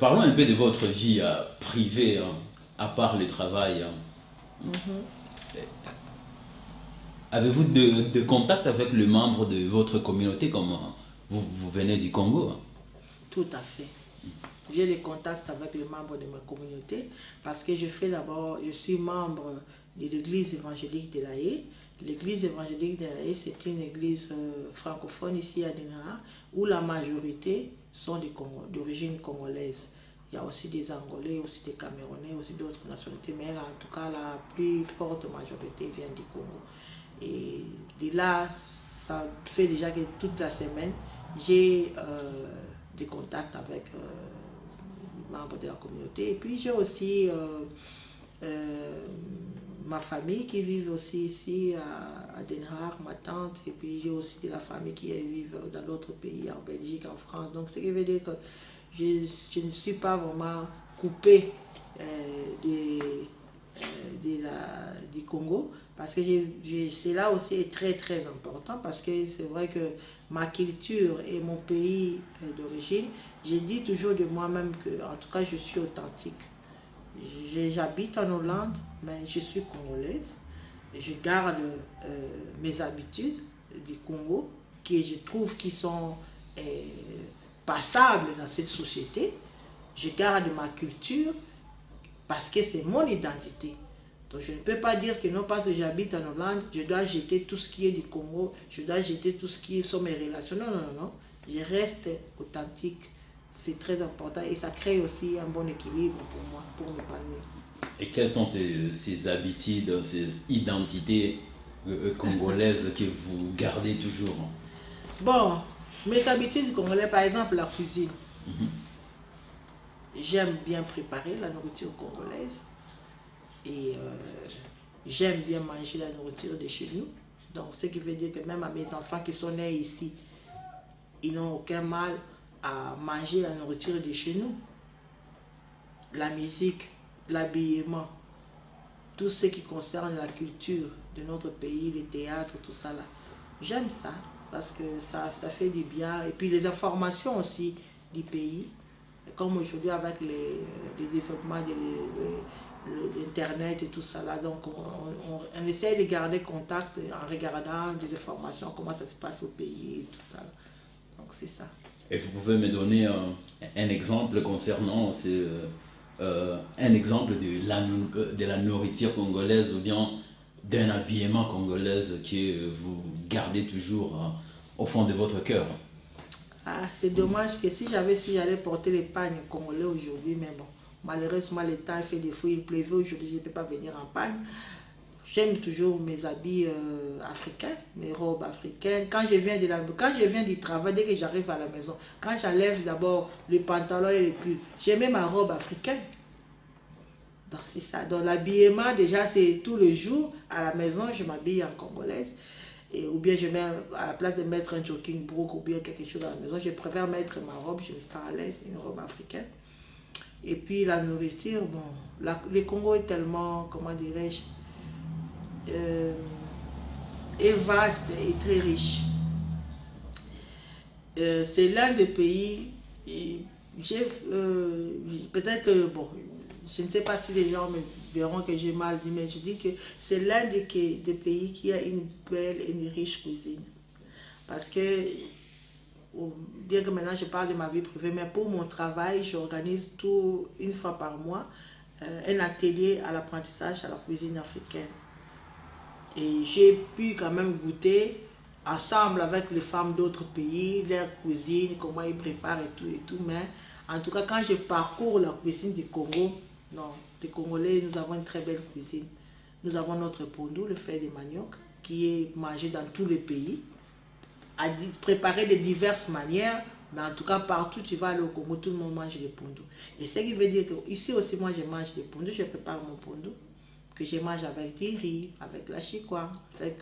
Parlons un peu de votre vie privée, à part le travail. Avez-vous de contact avec les membres de votre communauté comme vous venez du Congo? Tout à fait. J'ai des contacts avec les membres de ma communauté parce que je suis membre de l'église évangélique de La Haye. L'église évangélique de La Haye, c'est une église francophone ici à Denhar où la majorité sont d'origine congolaise. Il y a aussi des Angolais, aussi des Camerounais, aussi d'autres nationalités, mais en tout cas la plus forte majorité vient du Congo. Et de là, ça fait déjà que toute la semaine, j'ai des contacts avec les membres de la communauté. Et puis j'ai aussi ma famille qui vit aussi ici à Denhar, ma tante. Et puis j'ai aussi de la famille qui vit dans d'autres pays, en Belgique, en France. Donc ce qui veut dire que je ne suis pas vraiment coupée du Congo, parce que cela aussi est très très important, parce que c'est vrai que ma culture et mon pays d'origine, je dis toujours de moi-même que en tout cas je suis authentique. J'habite en Hollande, mais je suis congolaise. Je garde mes habitudes du Congo, que je trouve qui sont passables dans cette société. Je garde ma culture parce que c'est mon identité. Donc je ne peux pas dire que non parce que j'habite en Hollande, je dois jeter tout ce qui est du Congo, je dois jeter tout ce qui sont mes relations. Non, non, non, non. Je reste authentique. C'est très important et ça crée aussi un bon équilibre pour moi, pour m'épanouir. Et quelles sont ces habitudes, ces identités congolaises que vous gardez toujours? Bon, mes habitudes congolaises, par exemple la cuisine. J'aime bien préparer la nourriture congolaise et j'aime bien manger la nourriture de chez nous. Donc ce qui veut dire que même à mes enfants qui sont nés ici, ils n'ont aucun mal à manger la nourriture de chez nous. La musique, l'habillement, tout ce qui concerne la culture de notre pays, les théâtres, tout ça là. J'aime ça parce que ça fait du bien. Et puis les informations aussi du pays. Comme aujourd'hui avec le développement de l'Internet et tout ça là. Donc on essaie de garder contact en regardant des informations, comment ça se passe au pays et tout ça. Donc c'est ça. Et vous pouvez me donner un exemple concernant un exemple de la nourriture congolaise ou bien d'un habillement congolais que vous gardez toujours au fond de votre cœur? Ah, c'est dommage que si j'allais porter les pagnes congolais aujourd'hui, mais bon, malheureusement le temps fait défaut, il pleuvait aujourd'hui, je ne peux pas venir en pagne. J'aime toujours mes habits africains, mes robes africaines. Quand je viens du travail, dès que j'arrive à la maison, quand j'enlève d'abord les pantalons et les pulls, j'ai même ma robe africaine. Donc c'est ça. Donc l'habillement, déjà, c'est tous les jours. À la maison, je m'habille en congolaise. Ou bien je mets, à la place de mettre un jogging brook ou bien quelque chose à la maison, je préfère mettre ma robe, je me sens à l'aise, une robe africaine. Et puis la nourriture, bon, le Congo est tellement, comment dirais-je, est vaste et très riche. C'est l'un des pays, peut-être que, bon, je ne sais pas si les gens me verront que j'ai mal dit, mais je dis que c'est l'un des pays qui a une belle et une riche cuisine. Parce que, bien que maintenant je parle de ma vie privée, mais pour mon travail, j'organise une fois par mois un atelier à l'apprentissage à la cuisine africaine. Et j'ai pu quand même goûter ensemble avec les femmes d'autres pays, leur cuisine, comment ils préparent et tout. Mais en tout cas, quand je parcours la cuisine du Congo, non, les Congolais, nous avons une très belle cuisine. Nous avons notre pondou, le fer de manioc, qui est mangé dans tous les pays, préparé de diverses manières, mais en tout cas partout tu vas aller au Congo, tout le monde mange le pondou. Et ce qui veut dire que ici aussi moi je mange le pondou, je prépare mon pondou, que je mange avec du riz, avec la chikwa, avec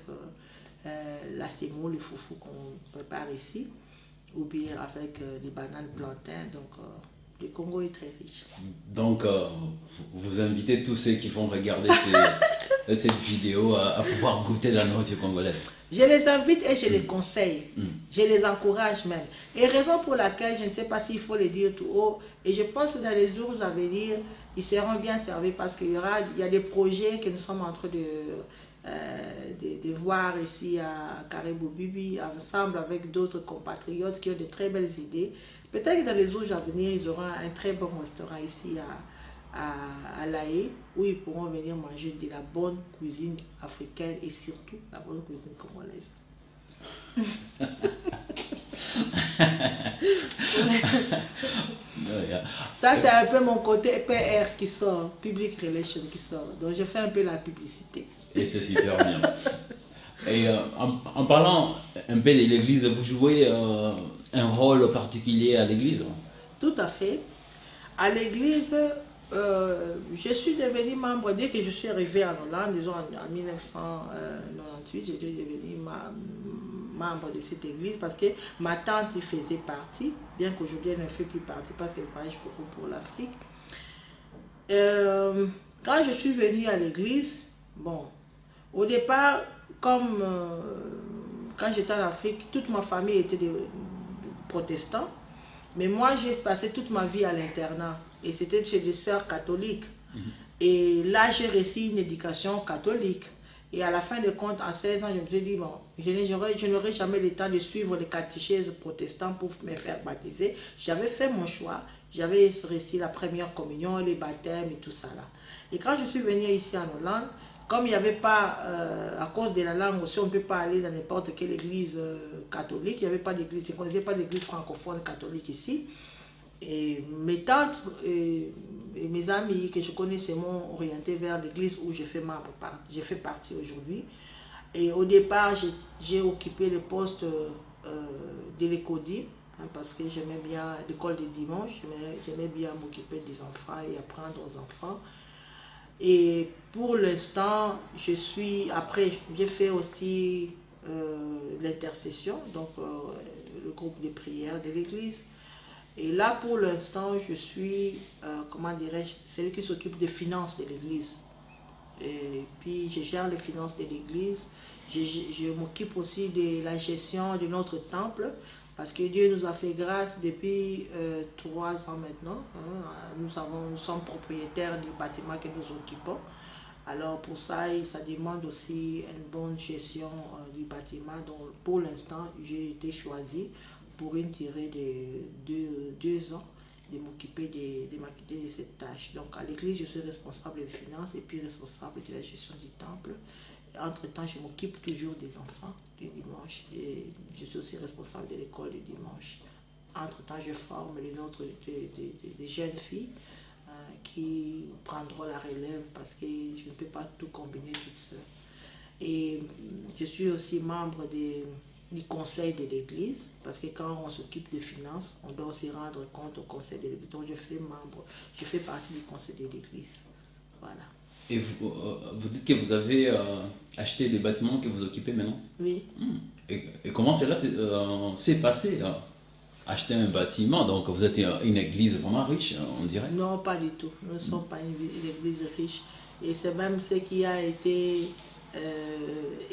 la semoule, le foufou qu'on prépare ici, ou bien avec des bananes plantains. Donc le Congo est très riche. Donc vous invitez tous ceux qui vont regarder cette vidéo à pouvoir goûter la nourriture congolaise. Je les invite et je les conseille. Je les encourage même. Et raison pour laquelle je ne sais pas s'il faut le dire tout haut. Et je pense que dans les jours à venir, ils seront bien servis parce qu'il y a des projets que nous sommes en train de voir ici à Caribou Bibi, ensemble avec d'autres compatriotes qui ont de très belles idées. Peut-être que dans les jours à venir, ils auront un très bon restaurant ici à La Haye, où ils pourront venir manger de la bonne cuisine africaine et surtout la bonne cuisine congolaise. Ça, c'est un peu mon côté PR qui sort, Public Relations qui sort. Donc, je fais un peu la publicité. Et c'est super bien. Et en parlant un peu de l'église, vous jouez un rôle particulier à l'église? Tout à fait. À l'église, je suis devenue membre, dès que je suis arrivée en Hollande, disons en 1998, j'étais devenue membre de cette église parce que ma tante y faisait partie, bien qu'aujourd'hui elle ne fait plus partie parce qu'elle voyage beaucoup pour l'Afrique. Quand je suis venue à l'église, bon, au départ, comme quand j'étais en Afrique, toute ma famille était des protestants, mais moi j'ai passé toute ma vie à l'internat. Et c'était chez des sœurs catholiques. Et là, j'ai reçu une éducation catholique. Et à la fin de compte, à 16 ans, je me suis dit, bon, je n'aurai jamais le temps de suivre les catéchèses protestants pour me faire baptiser. J'avais fait mon choix. J'avais reçu la première communion, les baptêmes et tout ça là. Et quand je suis venue ici en Hollande, comme il n'y avait pas, à cause de la langue aussi, on ne peut pas aller dans n'importe quelle église catholique. Il n'y avait pas d'église, je ne connaissais pas d'église francophone catholique ici. Et mes tantes et mes amis que je connaissais m'ont orienté vers l'église où j'ai fait partie aujourd'hui. Et au départ, j'ai occupé le poste de l'écodie, parce que j'aimais bien l'école de dimanche, j'aimais bien m'occuper des enfants et apprendre aux enfants. Et pour l'instant, après, j'ai fait aussi l'intercession, donc le groupe de prière de l'église. Et là, pour l'instant, je suis, comment dirais-je, celui qui s'occupe des finances de l'église. Et puis, je gère les finances de l'église. Je m'occupe aussi de la gestion de notre temple, parce que Dieu nous a fait grâce depuis 3 ans maintenant. Nous sommes propriétaires du bâtiment que nous occupons. Alors, pour ça, ça demande aussi une bonne gestion du bâtiment. Donc, pour l'instant, j'ai été choisi pour une durée de 2 ans de m'occuper de cette tâche. Donc à l'église, je suis responsable des finances et puis responsable de la gestion du temple. Entre-temps, je m'occupe toujours des enfants du dimanche et je suis aussi responsable de l'école du dimanche. Entre-temps, je forme des jeunes filles qui prendront la relève parce que je ne peux pas tout combiner toute seule. Et je suis aussi membre du conseil de l'église, parce que quand on s'occupe des finances, on doit aussi rendre compte au conseil de l'église. Donc je fais partie du conseil de l'église. Voilà. Et vous dites que vous avez acheté des bâtiments que vous occupez maintenant? Oui. Et comment cela s'est passé acheter un bâtiment? Donc vous êtes une église vraiment riche, on dirait? Non, pas du tout. Nous ne sommes pas une église riche. Et c'est même ce qui a été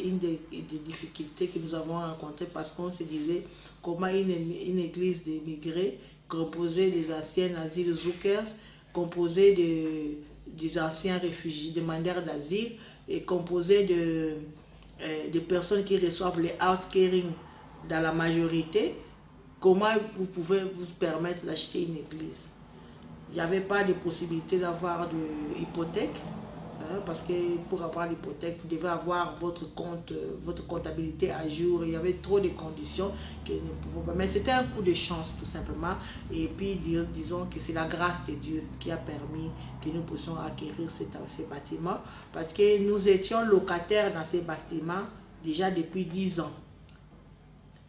une des difficultés que nous avons rencontrées, parce qu'on se disait comment une église d'immigrés composée des anciens asiles Zoukers, composée des anciens réfugiés, demandeurs d'asile, et composée de personnes qui reçoivent les outcaring dans la majorité, comment vous pouvez vous permettre d'acheter une église? Il n'y avait pas de possibilité d'avoir de hypothèque. parce que pour avoir l'hypothèque, vous devez avoir votre compte, votre comptabilité à jour. Il y avait trop de conditions que nous ne pouvons pas. Mais c'était un coup de chance tout simplement. Et puis disons que c'est la grâce de Dieu qui a permis que nous puissions acquérir ces bâtiments. Parce que nous étions locataires dans ces bâtiments déjà depuis 10 ans.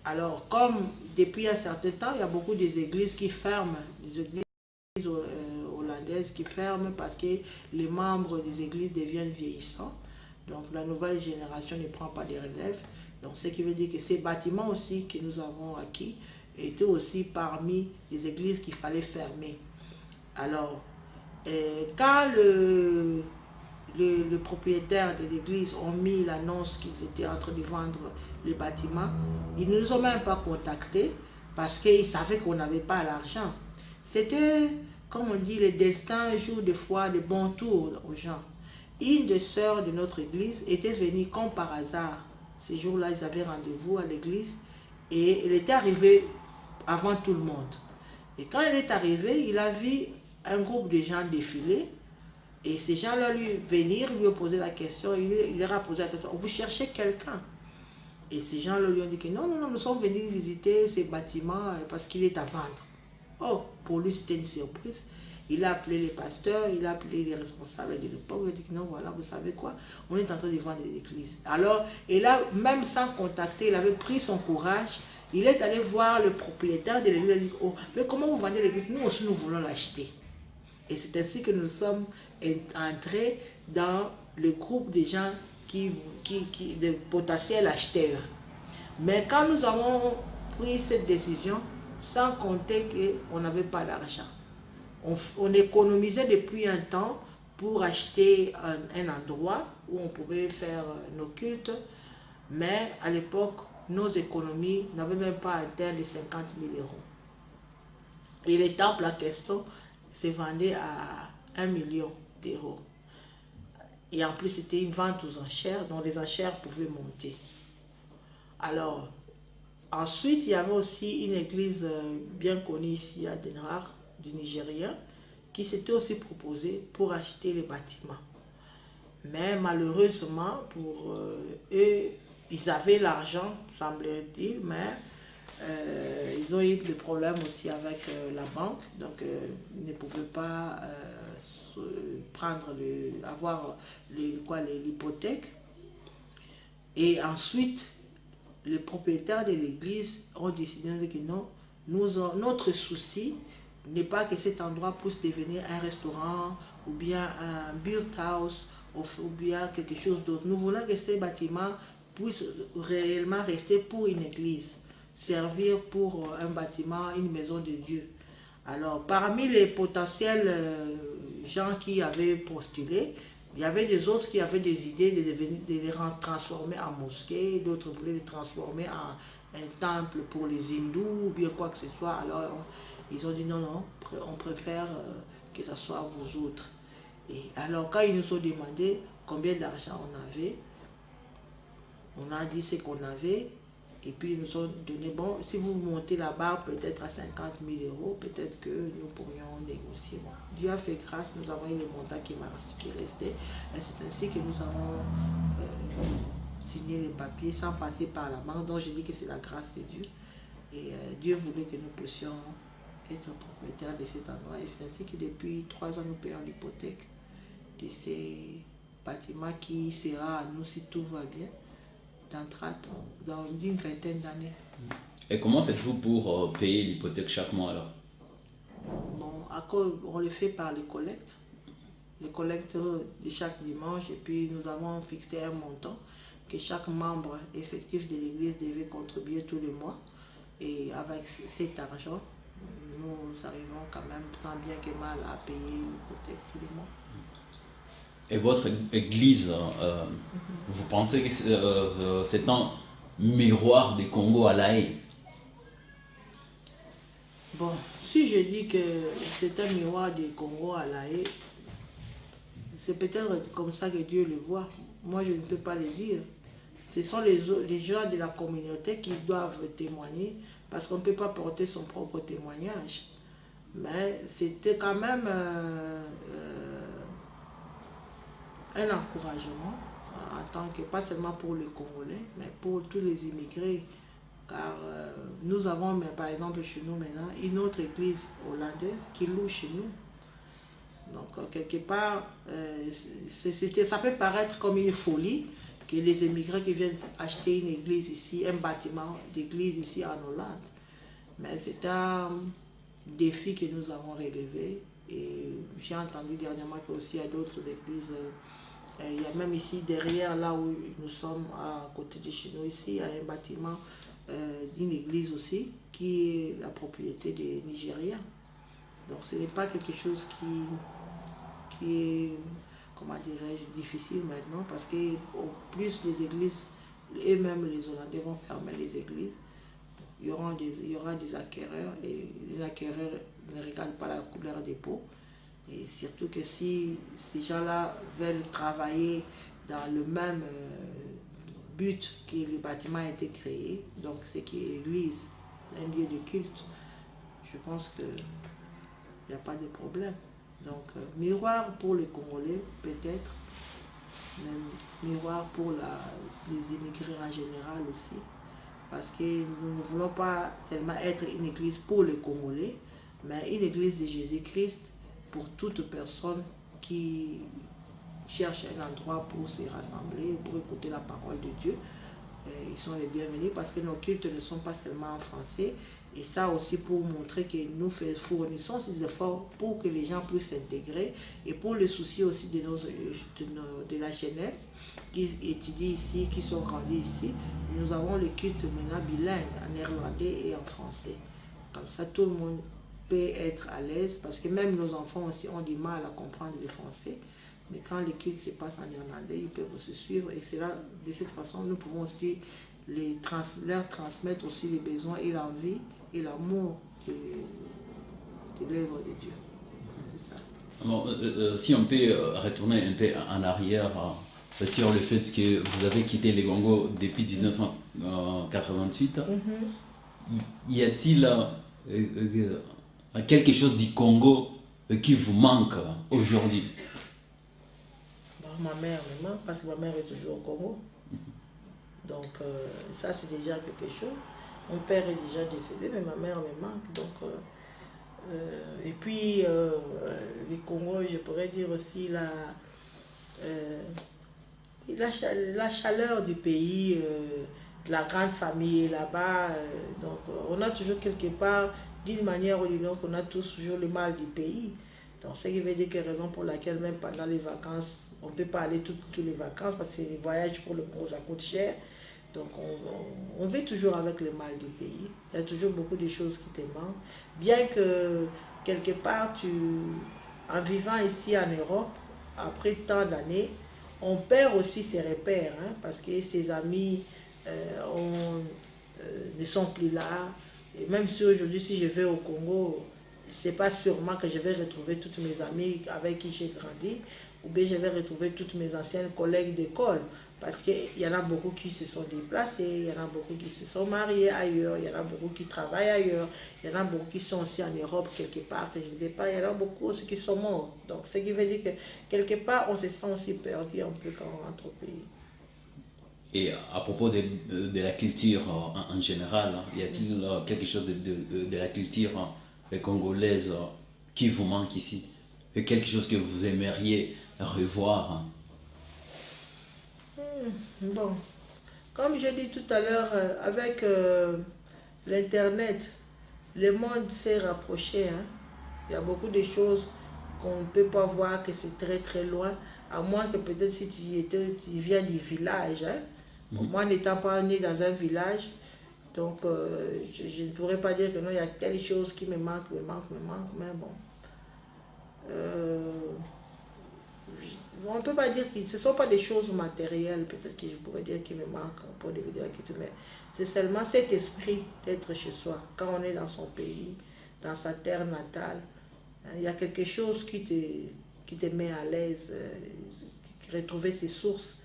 Alors comme depuis un certain temps, il y a beaucoup des églises qui ferment, des églises hollandaises qui ferment parce que les membres des églises deviennent vieillissants. Donc la nouvelle génération ne prend pas de relève. Donc ce qui veut dire que ces bâtiments aussi que nous avons acquis étaient aussi parmi les églises qu'il fallait fermer. Alors, quand le propriétaire de l'église ont mis l'annonce qu'ils étaient en train de vendre les bâtiments, ils ne nous ont même pas contactés parce qu'ils savaient qu'on n'avait pas l'argent. C'était, comme on dit, le destin joue des fois de bons tours aux gens. Une des sœurs de notre église était venue comme par hasard. Ces jours-là, ils avaient rendez-vous à l'église et elle était arrivée avant tout le monde. Et quand elle est arrivée, il a vu un groupe de gens défiler. Et ces gens-là lui ont posé la question, il leur a posé la question, vous cherchez quelqu'un? Et ces gens-là lui ont dit que non, nous sommes venus visiter ces bâtiments parce qu'il est à vendre. Oh, pour lui c'était une surprise. Il a appelé les pasteurs, il a appelé les responsables de l'époque, il a dit que non, voilà, vous savez quoi, on est en train de vendre l'église. Alors, et là, même sans contacter, il avait pris son courage, il est allé voir le propriétaire de l'église, il a dit, oh, mais comment vous vendez l'église? Nous aussi, nous voulons l'acheter. Et c'est ainsi que nous sommes entrés dans le groupe de gens de potentiels acheteurs. Mais quand nous avons pris cette décision, sans compter qu'on n'avait pas d'argent, on économisait depuis un temps pour acheter un endroit où on pouvait faire nos cultes, mais à l'époque, nos économies n'avaient même pas atteint les 50 000 euros. Et les temples en question se vendaient à 1 million d'euros. Et en plus, c'était une vente aux enchères, dont les enchères pouvaient monter. Alors, ensuite, il y avait aussi une église bien connue ici à Den Haag, du Nigeria, qui s'était aussi proposée pour acheter les bâtiments. Mais malheureusement, pour eux, ils avaient l'argent, semblait-il, mais ils ont eu des problèmes aussi avec la banque, donc ils ne pouvaient pas avoir l'hypothèque. Et ensuite, les propriétaires de l'église ont décidé que non, notre souci n'est pas que cet endroit puisse devenir un restaurant ou bien un beer house ou bien quelque chose d'autre. Nous voulons que ces bâtiments puissent réellement rester pour une église, servir pour un bâtiment, une maison de Dieu. Alors, parmi les potentiels gens qui avaient postulé, il y avait des autres qui avaient des idées de les transformer en mosquée, d'autres voulaient les transformer en un temple pour les hindous ou bien quoi que ce soit. Alors, ils ont dit non, on préfère que ce soit vous autres. Et alors, quand ils nous ont demandé combien d'argent on avait, on a dit ce qu'on avait. Et puis ils nous ont donné, bon, si vous montez la barre peut-être à 50 000 euros, peut-être que nous pourrions négocier. Bon, Dieu a fait grâce, nous avons eu les montants qui restaient. Et c'est ainsi que nous avons signé les papiers sans passer par la banque. Donc je dis que c'est la grâce de Dieu. Et Dieu voulait que nous puissions être propriétaires de cet endroit. Et c'est ainsi que depuis 3 ans, nous payons l'hypothèque de ces bâtiments qui sera à nous si tout va bien. Dans 30 ans, dans une vingtaine d'années. Et comment faites-vous pour payer l'hypothèque chaque mois alors? Bon, on le fait par les collectes. Les collectes de chaque dimanche, et puis nous avons fixé un montant que chaque membre effectif de l'église devait contribuer tous les mois. Et avec cet argent, nous arrivons quand même tant bien que mal à payer l'hypothèque tous les mois. Et votre église, vous pensez que c'est un miroir du Congo à La Haye? Bon, si je dis que c'est un miroir du Congo à La Haye, c'est peut-être comme ça que Dieu le voit. Moi, je ne peux pas le dire. Ce sont les gens de la communauté qui doivent témoigner, parce qu'on ne peut pas porter son propre témoignage. Mais c'était quand même un encouragement en tant que, pas seulement pour les Congolais, mais pour tous les immigrés. Car nous avons, mais par exemple chez nous maintenant, une autre église hollandaise qui loue chez nous. Donc quelque part, ça peut paraître comme une folie que les immigrés qui viennent acheter une église ici, un bâtiment d'église ici en Hollande. Mais c'est un défi que nous avons relevé. Et j'ai entendu dernièrement qu'il y a d'autres églises. Il y a même ici derrière, là où nous sommes, à côté de chez nous, ici, il y a un bâtiment d'une église aussi, qui est la propriété des Nigériens. Donc ce n'est pas quelque chose qui est, comment dirais-je, difficile maintenant, parce que au plus les églises, et même les Hollandais vont fermer les églises, il y aura des acquéreurs, et les acquéreurs ne regardent pas la couleur des peaux. Et surtout que si ces gens-là veulent travailler dans le même but que le bâtiment a été créé, donc c'est qui est l'église, un lieu de culte, je pense qu'il n'y a pas de problème. Donc miroir pour les Congolais peut-être, mais miroir pour les immigrés en général aussi, parce que nous ne voulons pas seulement être une église pour les Congolais, mais une église de Jésus-Christ pour toute personne qui cherche un endroit pour se rassembler, pour écouter la parole de Dieu. Ils sont les bienvenus parce que nos cultes ne sont pas seulement en français. Et ça aussi pour montrer que nous fournissons des efforts pour que les gens puissent s'intégrer et pour les soucis aussi de la jeunesse qui étudie ici, qui sont grandis ici. Nous avons le culte maintenant bilingue en néerlandais et en français. Comme ça, tout le monde peut être à l'aise parce que même nos enfants aussi ont du mal à comprendre le français. Mais quand le culte se passe en néerlandais, ils peuvent se suivre et c'est là, de cette façon, nous pouvons aussi leur transmettre aussi les besoins et l'envie et l'amour de l'œuvre de Dieu. C'est ça. Alors, si on peut retourner un peu en arrière sur le fait que vous avez quitté les Congo depuis 1988, y a-t-il quelque chose du Congo qui vous manque aujourd'hui? Ma mère me manque parce que ma mère est toujours au Congo. Donc ça c'est déjà quelque chose. Mon père est déjà décédé, mais ma mère me manque. Donc, et puis le Congo, je pourrais dire aussi la chaleur du pays, la grande famille là-bas. Donc on a toujours quelque part, d'une manière ou d'une autre, on a toujours le mal du pays. Donc, ce qui veut dire que raison pour laquelle même pendant les vacances, on ne peut pas aller toutes les vacances parce que les voyages pour le Congo, ça coûte cher. Donc, on vit toujours avec le mal du pays. Il y a toujours beaucoup de choses qui te manquent. Bien que, quelque part, en vivant ici en Europe, après tant d'années, on perd aussi ses repères, hein, parce que ses amis ne sont plus là. Et même si aujourd'hui, si je vais au Congo, c'est pas sûrement que je vais retrouver toutes mes amies avec qui j'ai grandi, ou bien je vais retrouver toutes mes anciennes collègues d'école, parce qu'il y en a beaucoup qui se sont déplacés, il y en a beaucoup qui se sont mariés ailleurs, il y en a beaucoup qui travaillent ailleurs, il y en a beaucoup qui sont aussi en Europe quelque part, que je ne sais pas, il y en a beaucoup aussi qui sont morts. Donc ce qui veut dire que quelque part on se sent aussi perdu un peu quand on rentre au pays. Et à propos de la culture en général, y a-t-il quelque chose de la culture congolaise qui vous manque ici? Et quelque chose que vous aimeriez revoir? Bon, comme j'ai dit tout à l'heure, avec l'Internet, le monde s'est rapproché. Hein. Il y a beaucoup de choses qu'on ne peut pas voir, que c'est très très loin, à moins que peut-être si tu viens du village. Hein. Moi, n'étant pas né dans un village, donc je ne pourrais pas dire que non, il y a telle chose qui me manque, mais bon. On ne peut pas dire que ce ne sont pas des choses matérielles, peut-être que je pourrais dire qui me manquent pour des vidéos, mais c'est seulement cet esprit d'être chez soi, quand on est dans son pays, dans sa terre natale. Il y a quelque chose qui te met à l'aise, retrouver ses sources.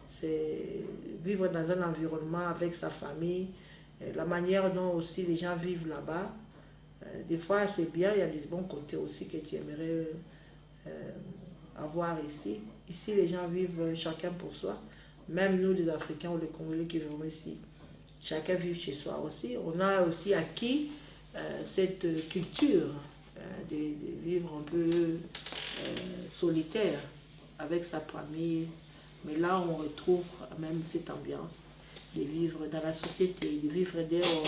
C'est vivre dans un environnement avec sa famille, la manière dont aussi les gens vivent là-bas. Des fois c'est bien, il y a des bons côtés aussi que tu aimerais avoir ici. Ici, les gens vivent chacun pour soi. Même nous, les Africains ou les Congolais qui vivons ici, chacun vit chez soi aussi. On a aussi acquis cette culture de vivre un peu solitaire avec sa famille. Mais là, on retrouve même cette ambiance de vivre dans la société, de vivre dehors,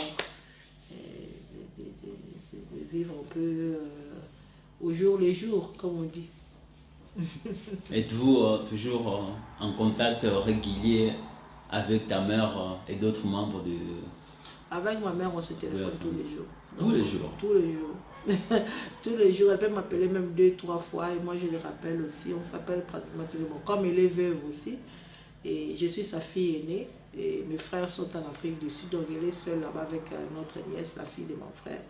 de vivre un peu au jour le jour, comme on dit. Êtes-vous toujours en contact régulier avec ta mère et d'autres membres de... Avec ma mère, on se téléphone tous les jours. Tous les jours? Tous les jours. Tous les jours, elle peut m'appeler même 2-3 fois et moi je les rappelle aussi. On s'appelle pratiquement tous les jours. Comme elle est veuve aussi, et je suis sa fille aînée, et mes frères sont en Afrique du Sud, donc elle est seule là-bas avec notre nièce, la fille de mon frère.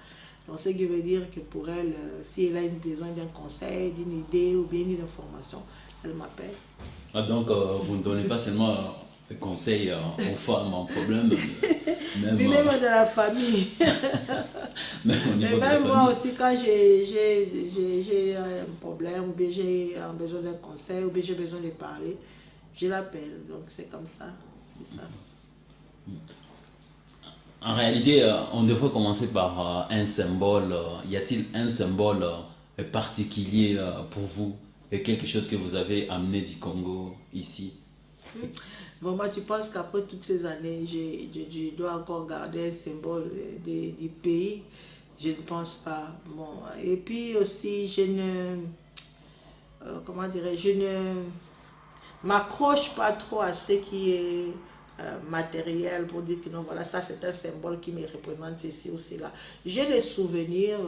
Donc ce qui veut dire que pour elle, si elle a besoin d'un conseil, d'une idée ou bien d'une information, elle m'appelle. Ah, donc vous ne donnez pas seulement des conseils aux femmes en problème, même dans la famille. Même au niveau de la famille. Moi aussi, quand j'ai un problème, ou bien j'ai besoin d'un conseil, ou bien j'ai besoin de parler, je l'appelle. Donc c'est comme ça. C'est ça. En réalité, on devrait commencer par un symbole. Y a-t-il un symbole particulier pour vous et quelque chose que vous avez amené du Congo ici? Bon, moi, tu penses qu'après toutes ces années, je dois encore garder un symbole du pays? Je ne pense pas. Bon, et puis aussi, je ne m'accroche pas trop à ce qui est matériel pour dire que non, voilà, ça c'est un symbole qui me représente ceci ou cela. J'ai des souvenirs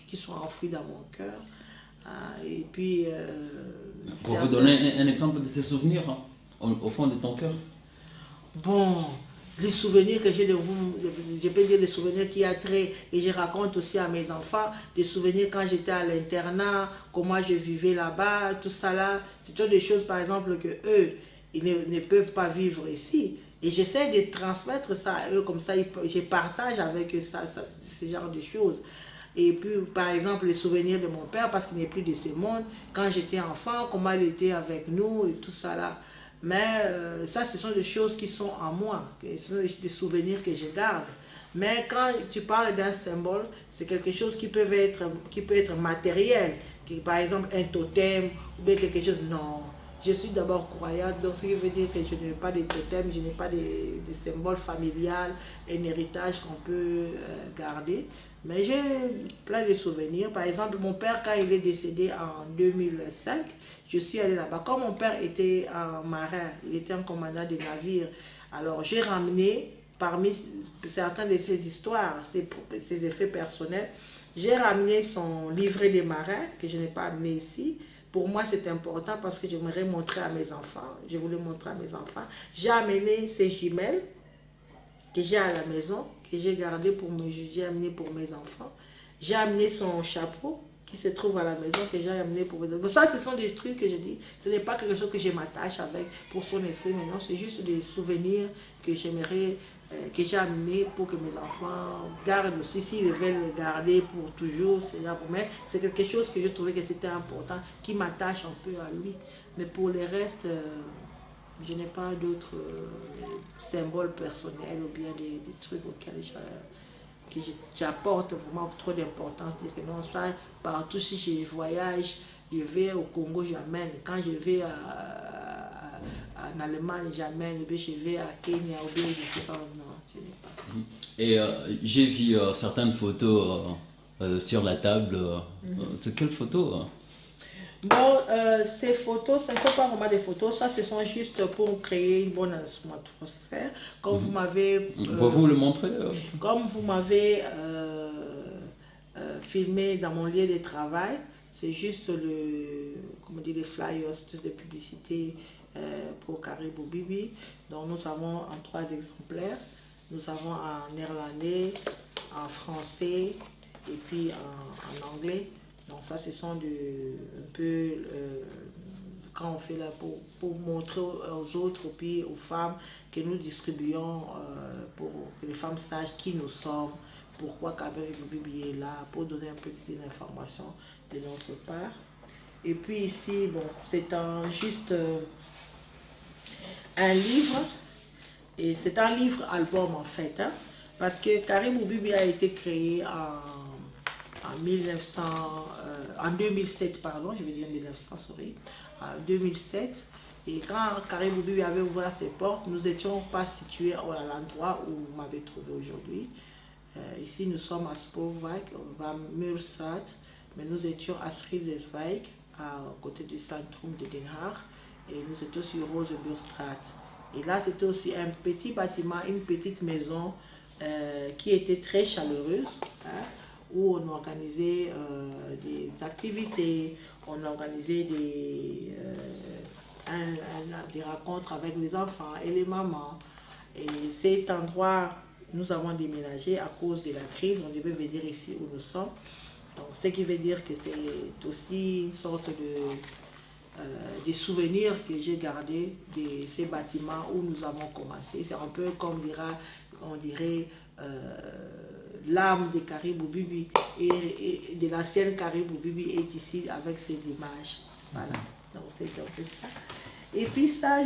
qui sont enfouis dans mon cœur. Et puis... Pour vous donner un exemple de ces souvenirs, hein, au fond de ton cœur? Bon, les souvenirs que j'ai de vous, je peux dire les souvenirs qui a trait, et je raconte aussi à mes enfants, des souvenirs quand j'étais à l'internat, comment je vivais là-bas, tout ça là. C'est toutes des choses, par exemple, que eux, ils ne peuvent pas vivre ici. Et j'essaie de transmettre ça à eux, comme ça, je partage avec eux ce genre de choses. Et puis, par exemple, les souvenirs de mon père, parce qu'il n'est plus de ce monde, quand j'étais enfant, comment il était avec nous et tout ça là. Mais ça, ce sont des choses qui sont en moi, ce sont des souvenirs que je garde. Mais quand tu parles d'un symbole, c'est quelque chose qui peut être matériel, par exemple un totem ou bien quelque chose. Non, je suis d'abord croyante, donc ce qui veut dire que je n'ai pas de totem, je n'ai pas de symbole familial, un héritage qu'on peut garder. Mais j'ai plein de souvenirs. Par exemple, mon père, quand il est décédé en 2005, je suis allée là-bas. Comme mon père était un marin, il était un commandant de navire, alors j'ai ramené, parmi certaines de ses histoires, ses effets personnels, j'ai ramené son livret des marins, que je n'ai pas amené ici. Pour moi, c'est important parce que j'aimerais montrer à mes enfants. Je voulais montrer à mes enfants. J'ai amené ses jumelles que j'ai à la maison, que j'ai gardé j'ai amené pour mes enfants. J'ai amené son chapeau qui se trouve à la maison, que j'ai amené pour mes enfants. Ça, ce sont des trucs que je dis. Ce n'est pas quelque chose que je m'attache avec pour son esprit, mais non, c'est juste des souvenirs que j'aimerais, que j'ai amené pour que mes enfants gardent aussi. S'ils veulent le garder pour toujours, c'est là pour moi. C'est quelque chose que je trouvais que c'était important, qui m'attache un peu à lui. Mais pour le reste... je n'ai pas d'autres symboles personnels ou bien des trucs auxquels j'apporte vraiment trop d'importance. Dire que non, ça, partout si je voyage, je vais au Congo, j'amène. Quand je vais en Allemagne, j'amène. Je vais à Kenya, ou bien je sais pas, non, je n'ai pas. Et j'ai vu certaines photos sur la table. C'est quelle photo? Bon, ces photos, ce ne sont pas vraiment des photos, ça ce sont juste pour créer une bonne atmosphère. Comme vous m'avez... vous le montrer Comme vous m'avez filmé dans mon lieu de travail, c'est juste les flyers de publicité pour Caribou Bibi. Donc nous avons en 3 exemplaires. Nous avons en néerlandais, en français et puis en anglais. Donc ça, ce sont un peu quand on fait là pour montrer aux autres et puis aux femmes que nous distribuons pour que les femmes sachent qui nous sommes, pourquoi Caribou Bibi est là, pour donner un peu des informations de notre part. Et puis ici, bon, c'est juste un livre. Et c'est un livre-album en fait. Hein, parce que Caribou Bibi a été créé en 2007, pardon, je vais dire 1900, sorry, en 2007. Et quand Caribou Bibi avait ouvert ses portes, nous n'étions pas situés à l'endroit où vous m'avez trouvé aujourd'hui. Ici, nous sommes à Spoorwijk, à Mulstraat, mais nous étions à Schilderswijk, à côté du centrum de Den Haag, et nous étions sur Rozenburgstraat. Et là, c'était aussi un petit bâtiment, une petite maison qui était très chaleureuse, hein, où on organisait des activités, on organisait des rencontres avec les enfants et les mamans. Et cet endroit, nous avons déménagé à cause de la crise, on devait venir ici où nous sommes. Donc, ce qui veut dire que c'est aussi une sorte des souvenirs que j'ai gardés de ces bâtiments où nous avons commencé. C'est un peu comme on dirait l'âme de Caribou Bibi et de l'ancienne Caribou Bibi est ici avec ses images. Voilà, donc c'est un peu ça. Et puis ça,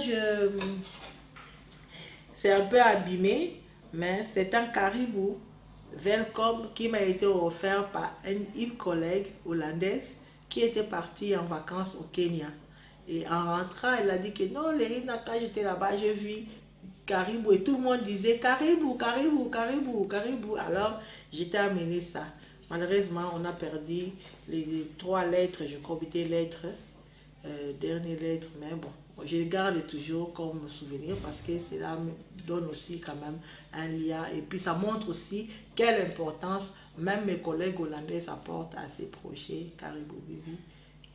c'est un peu abîmé, mais c'est un caribou welcome qui m'a été offert par une collègue hollandaise qui était partie en vacances au Kenya. Et en rentrant, elle a dit que non, Lérina, quand j'étais là-bas, j'ai vu caribou et tout le monde disait caribou, caribou, caribou, caribou. Alors, j'étais amené ça. Malheureusement, on a perdu les 3 lettres, je crois, 8 lettres, dernière lettre, mais bon, je les garde toujours comme souvenir parce que cela me donne aussi quand même un lien et puis ça montre aussi quelle importance même mes collègues hollandais apportent à ces projets Caribou Bibi.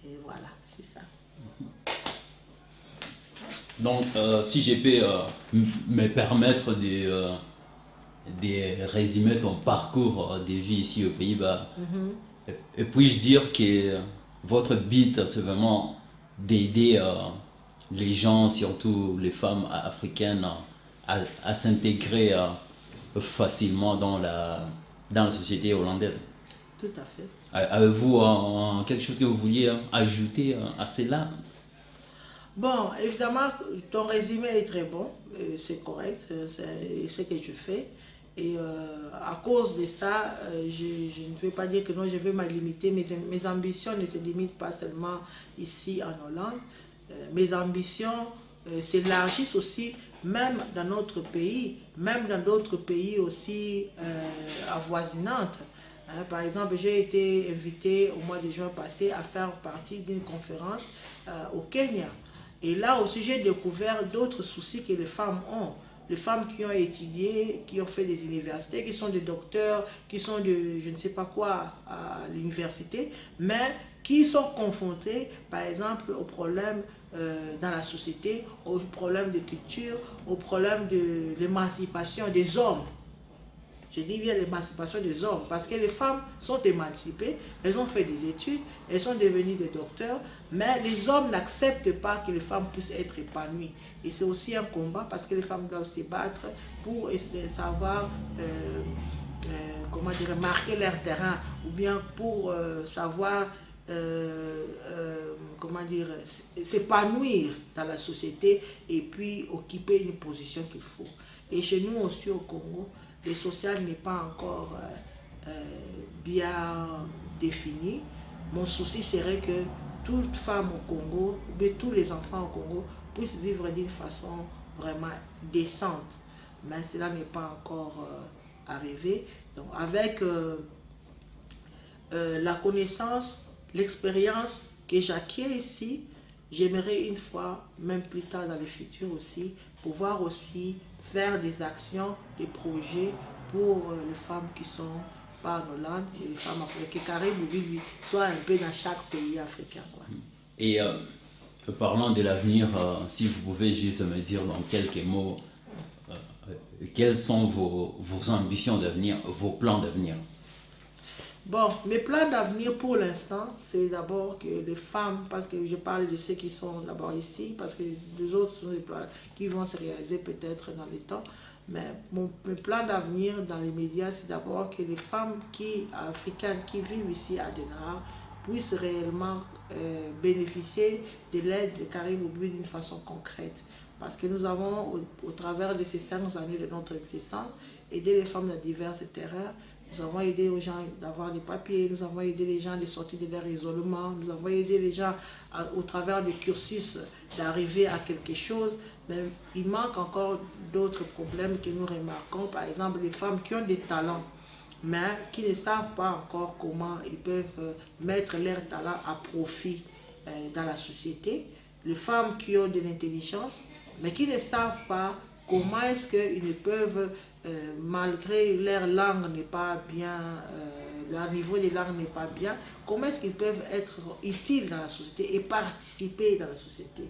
Et voilà, c'est ça. Donc, si je peux me permettre de résumer ton parcours de vie ici aux Pays-Bas, et puis-je dire que votre but, c'est vraiment d'aider les gens, surtout les femmes africaines, à s'intégrer facilement dans la société hollandaise. Tout à fait. Avez-vous quelque chose que vous vouliez ajouter à cela? Bon, évidemment, ton résumé est très bon, c'est correct, c'est ce que je fais. Et à cause de ça, je ne veux pas dire que non, je vais me limiter. Mes ambitions ne se limitent pas seulement ici en Hollande. Mes ambitions s'élargissent aussi même dans notre pays, même dans d'autres pays aussi avoisinantes. Hein, par exemple, j'ai été invitée au mois de juin passé à faire partie d'une conférence au Kenya. Et là aussi, j'ai découvert d'autres soucis que les femmes ont. Les femmes qui ont étudié, qui ont fait des universités, qui sont des docteurs, qui sont de je ne sais pas quoi à l'université, mais qui sont confrontées, par exemple, aux problèmes dans la société, aux problèmes de culture, aux problèmes de l'émancipation des hommes. Je dis bien l'émancipation des hommes, parce que les femmes sont émancipées, elles ont fait des études, elles sont devenues des docteurs, mais les hommes n'acceptent pas que les femmes puissent être épanouies. Et c'est aussi un combat, parce que les femmes doivent se battre pour savoir, comment dire, marquer leur terrain, ou bien pour savoir, comment dire, s'épanouir dans la société, et puis occuper une position qu'il faut. Et chez nous aussi au Congo, le social n'est pas encore bien défini. Mon souci serait que toute femme au Congo, ou bien tous les enfants au Congo, puissent vivre d'une façon vraiment décente. Mais cela n'est pas encore arrivé. Donc avec la connaissance, l'expérience que j'acquiers ici, j'aimerais une fois, même plus tard dans le futur aussi, pouvoir aussi faire des actions, des projets pour les femmes qui sont pas en Hollande et les femmes africaines, que Caribou Bibi soit un peu dans chaque pays africain. Quoi. Et parlant de l'avenir, si vous pouvez juste me dire dans quelques mots, quelles sont vos ambitions d'avenir, vos plans d'avenir? Bon, mes plans d'avenir pour l'instant, c'est d'abord que les femmes, parce que je parle de ceux qui sont d'abord ici, parce que les autres sont des plans qui vont se réaliser peut-être dans les temps. Mais mes plans d'avenir dans les médias, c'est d'abord que les femmes africaines qui vivent ici à Den Haag puissent réellement bénéficier de l'aide de Caribe Obui d'une façon concrète. Parce que nous avons, au travers de ces 5 années de notre existence, aidé les femmes dans divers terrains. Nous avons aidé aux gens d'avoir des papiers, nous avons aidé les gens de sortir de leur isolement, nous avons aidé les gens au travers des cursus d'arriver à quelque chose. Mais il manque encore d'autres problèmes que nous remarquons. Par exemple, les femmes qui ont des talents, mais qui ne savent pas encore comment ils peuvent mettre leurs talents à profit dans la société. Les femmes qui ont de l'intelligence, mais qui ne savent pas comment est-ce qu'ils ne peuvent, malgré leur langue n'est pas bien, leur niveau de langue n'est pas bien, comment est-ce qu'ils peuvent être utiles dans la société et participer dans la société.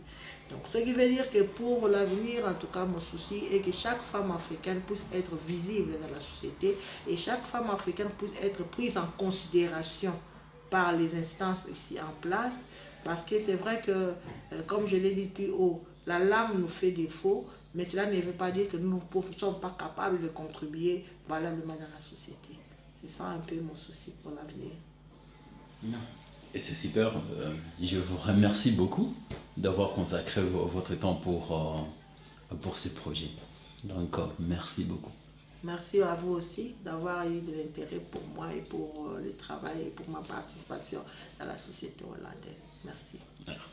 Donc, ce qui veut dire que pour l'avenir, en tout cas, mon souci est que chaque femme africaine puisse être visible dans la société et chaque femme africaine puisse être prise en considération par les instances ici en place. Parce que c'est vrai que, comme je l'ai dit plus haut, la langue nous fait défaut, mais cela ne veut pas dire que nous ne sommes pas capables de contribuer valablement dans la société. C'est ça un peu mon souci pour l'avenir. Et c'est super. Je vous remercie beaucoup d'avoir consacré votre temps pour ce projet. Donc, merci beaucoup. Merci à vous aussi d'avoir eu de l'intérêt pour moi et pour le travail et pour ma participation dans la société hollandaise. Merci. Merci.